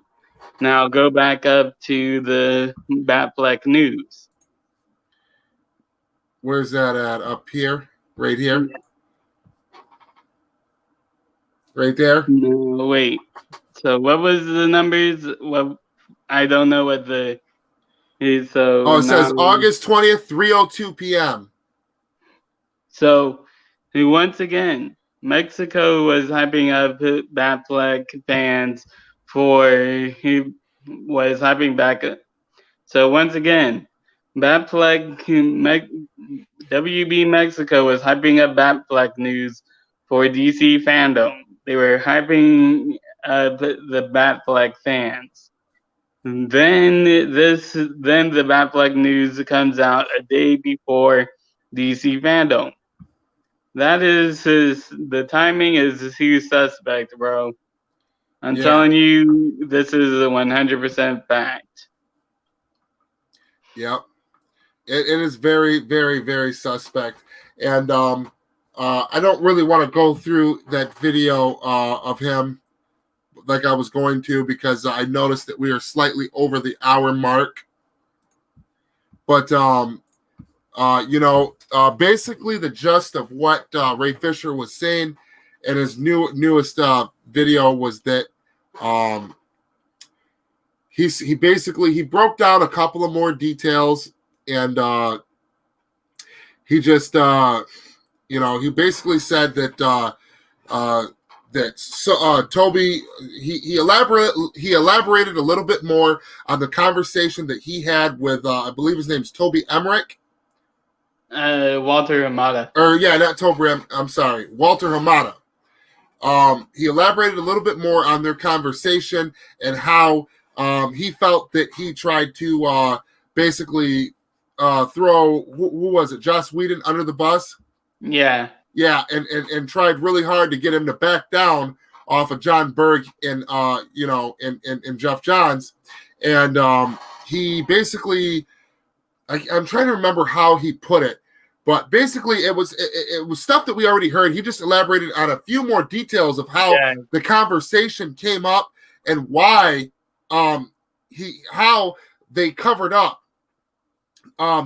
Now go back up to the Batfleck news. Where's that at? Up here? Right here? Right there? No, wait. So what was the numbers? Well, I don't know what the is. So it says August 20th, 3:02 p.m. So once again, Mexico was hyping up Batfleck fans for he was hyping So once again, Batfleck WB Mexico was hyping up Batfleck news for DC fandom. They were hyping the Batfleck fans. Then the Batfleck news comes out a day before DC fandom. That is the timing is huge suspect, bro. I'm telling you, this is a 100% fact. Yep. It is very, very, very suspect. And I don't really want to go through that video of him like I was going to, because I noticed that we are slightly over the hour mark. But, basically the gist of what Ray Fisher was saying in his newest video was that he broke down a couple of more details, and he just he basically said that Toby he elaborated a little bit more on the conversation that he had with I believe his name's Toby Emmerich. Walter Hamada. Not Toby. I'm sorry, Walter Hamada. He elaborated a little bit more on their conversation and how he felt that he tried to basically throw who was it, Joss Whedon, under the bus. Yeah, and tried really hard to get him to back down off of John Berg and Jeff Johns, and he basically, I'm trying to remember how he put it, but basically it was stuff that we already heard. He just elaborated on a few more details of how the conversation came up and why how they covered up.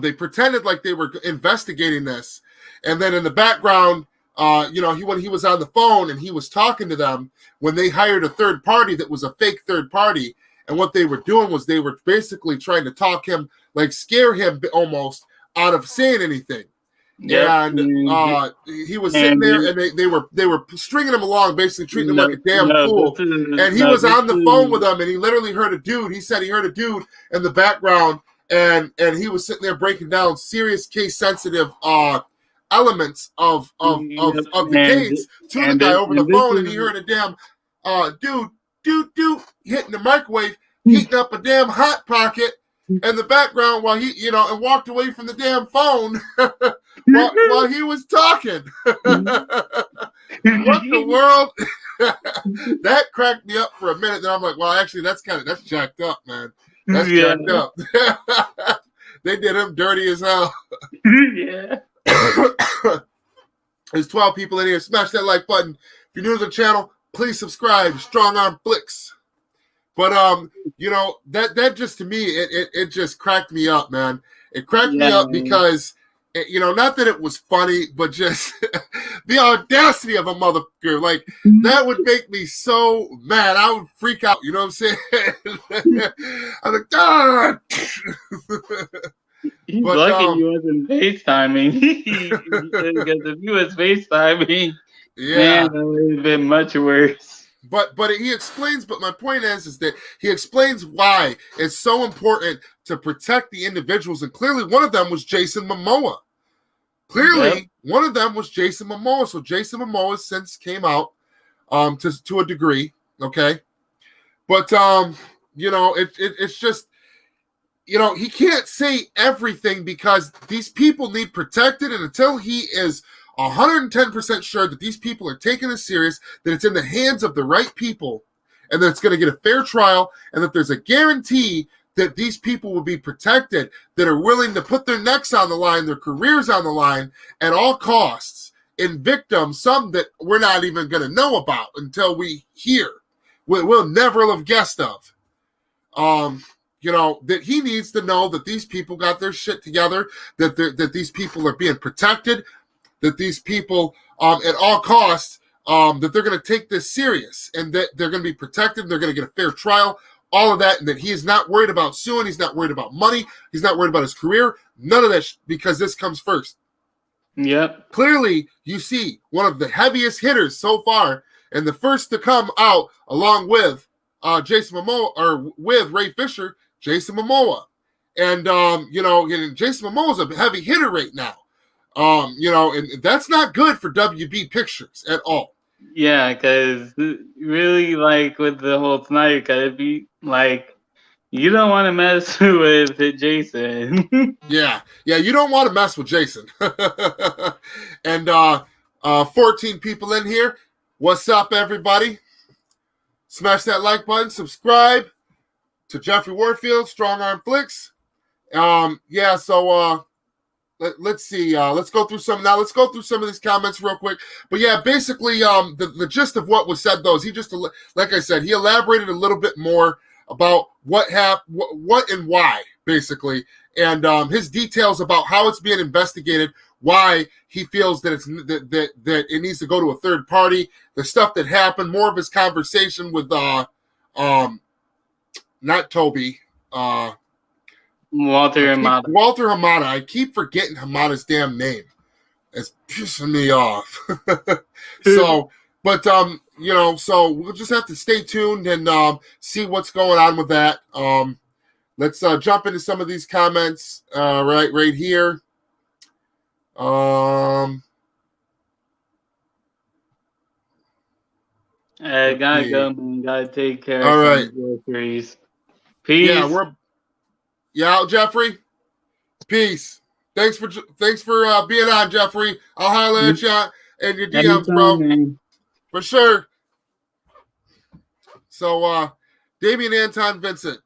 They pretended like they were investigating this. And then in the background, when he was on the phone and he was talking to them, when they hired a third party that was a fake third party, and what they were doing was they were basically trying to talk him, like scare him almost out of saying anything. Yep. And he was sitting there, and they were stringing him along, basically treating him like a damn fool. And he was on the phone with them, and he literally heard a dude. He said he heard a dude in the background, and he was sitting there breaking down serious case sensitive elements of the case to the guy over the phone, and he heard a damn dude hitting the microwave, heating up a damn hot pocket in the background while he and walked away from the damn phone while he was talking. What the world? That cracked me up for a minute. Then I'm like, well, actually, that's jacked up, man. That's jacked up. They did him dirty as hell. Yeah. There's 12 people in here. Smash that like button. If you're new to the channel, please subscribe. Strong Arm Flix. But that just, to me, it just cracked me up, man. It cracked me up because not that it was funny, but just the audacity of a motherfucker. Like, that would make me so mad. I would freak out. You know what I'm saying? I'm like, God. He's lucky he wasn't FaceTiming. Because if he was FaceTiming, man, that would have been much worse. But he explains, but my point is that he explains why it's so important to protect the individuals, and clearly one of them was Jason Momoa. One of them was Jason Momoa. So Jason Momoa since came out to a degree, okay? But it's just, he can't say everything because these people need protected, and until he is 110% sure that these people are taking it serious, that it's in the hands of the right people, and that it's going to get a fair trial, and that there's a guarantee that these people will be protected, that are willing to put their necks on the line, their careers on the line at all costs, in victims, some that we're not even going to know about until we hear, we'll never have guessed of. That he needs to know that these people got their shit together, that these people are being protected, that these people, at all costs, that they're going to take this serious, and that they're going to be protected, and they're going to get a fair trial, all of that, and that he is not worried about suing, he's not worried about money, he's not worried about his career, none of that, because this comes first. Yep. Clearly, you see one of the heaviest hitters so far, and the first to come out, along with Jason Momoa, or with Ray Fisher, Jason Momoa. And and Jason Momoa's a heavy hitter right now. And that's not good for WB Pictures at all. Yeah, because really, like with the whole Snyder Cut, it'd be like you don't want to mess with Jason. Yeah, you don't want to mess with Jason. And 14 people in here. What's up, everybody? Smash that like button. Subscribe to Jeffrey Warfield, Strong Arm Flix. Let's see. Let's go through some now. Let's go through some of these comments real quick. But yeah, basically, the gist of what was said, though, is he just, like I said, he elaborated a little bit more about what happened, what and why, basically, and his details about how it's being investigated, why he feels that it's that it needs to go to a third party, the stuff that happened, more of his conversation with not Toby, Walter Hamada. Walter Hamada. I keep forgetting Hamada's damn name. It's pissing me off. So we'll just have to stay tuned and see what's going on with that. Let's jump into some of these comments right here. Gotta go, man. Gotta take care All of right. some groceries. Peace. Yeah, out, Jeffrey. Peace. Thanks for being on, Jeffrey. I'll holler at you and your DMs, bro. Man. For sure. So, Damian Anton Vincent.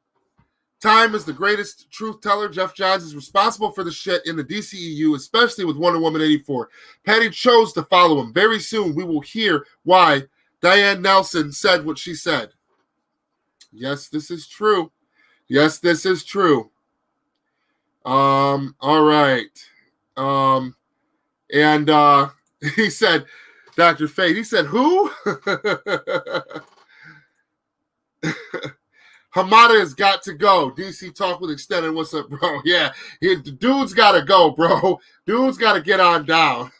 Time is the greatest truth teller. Jeff Johns is responsible for the shit in the DCEU, especially with Wonder Woman 84. Patty chose to follow him. Very soon, we will hear why Diane Nelson said what she said. Yes, this is true. Yes, this is true. All right. And he said, Dr. Fate, he said, who? Hamada has got to go. DC Talk with Extended. What's up, bro? Yeah, the dude's got to go, bro. Dude's got to get on down.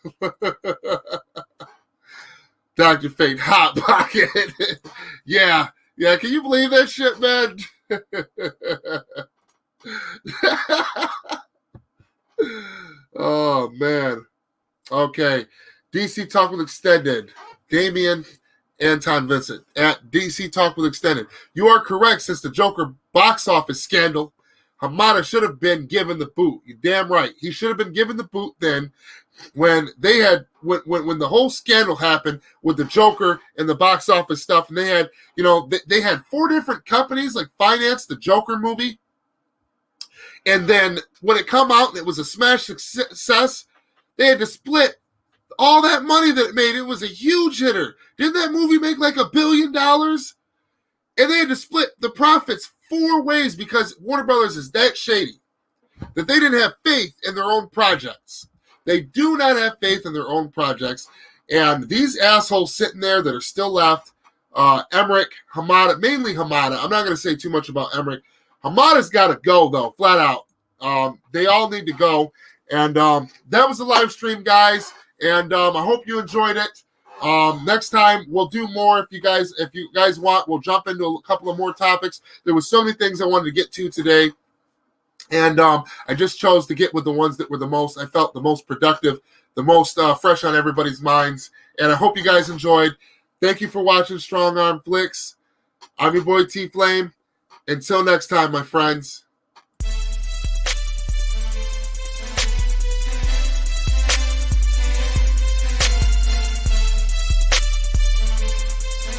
Dr. Fate, Hot Pocket. Yeah. Can you believe that shit, man? Oh, man. Okay. DC Talk with Extended. Damian Anton Vincent at DC Talk with Extended. You are correct. Since the Joker box office scandal, Hamada should have been given the boot. You're damn right. He should have been given the boot then when they had when the whole scandal happened with the Joker and the box office stuff, and they had they had 4 different companies like finance the Joker movie, and then when it come out and it was a smash success, they had to split all that money that it made. It was a huge hitter. Didn't that movie make like $1 billion? And they had to split the profits 4 ways because Warner Brothers is that shady that they didn't have faith in their own projects. They do not have faith in their own projects. And these assholes sitting there that are still left, Emmerich, Hamada, mainly Hamada. I'm not going to say too much about Emmerich. Hamada's got to go, though, flat out. They all need to go. And that was the live stream, guys. And I hope you enjoyed it. Next time we'll do more. If you guys want, we'll jump into a couple of more topics. There was so many things I wanted to get to today. And I just chose to get with the ones that were I felt the most productive, the most fresh on everybody's minds. And I hope you guys enjoyed. Thank you for watching Strong Arm Flix. I'm your boy Tflame. Until next time, my friends.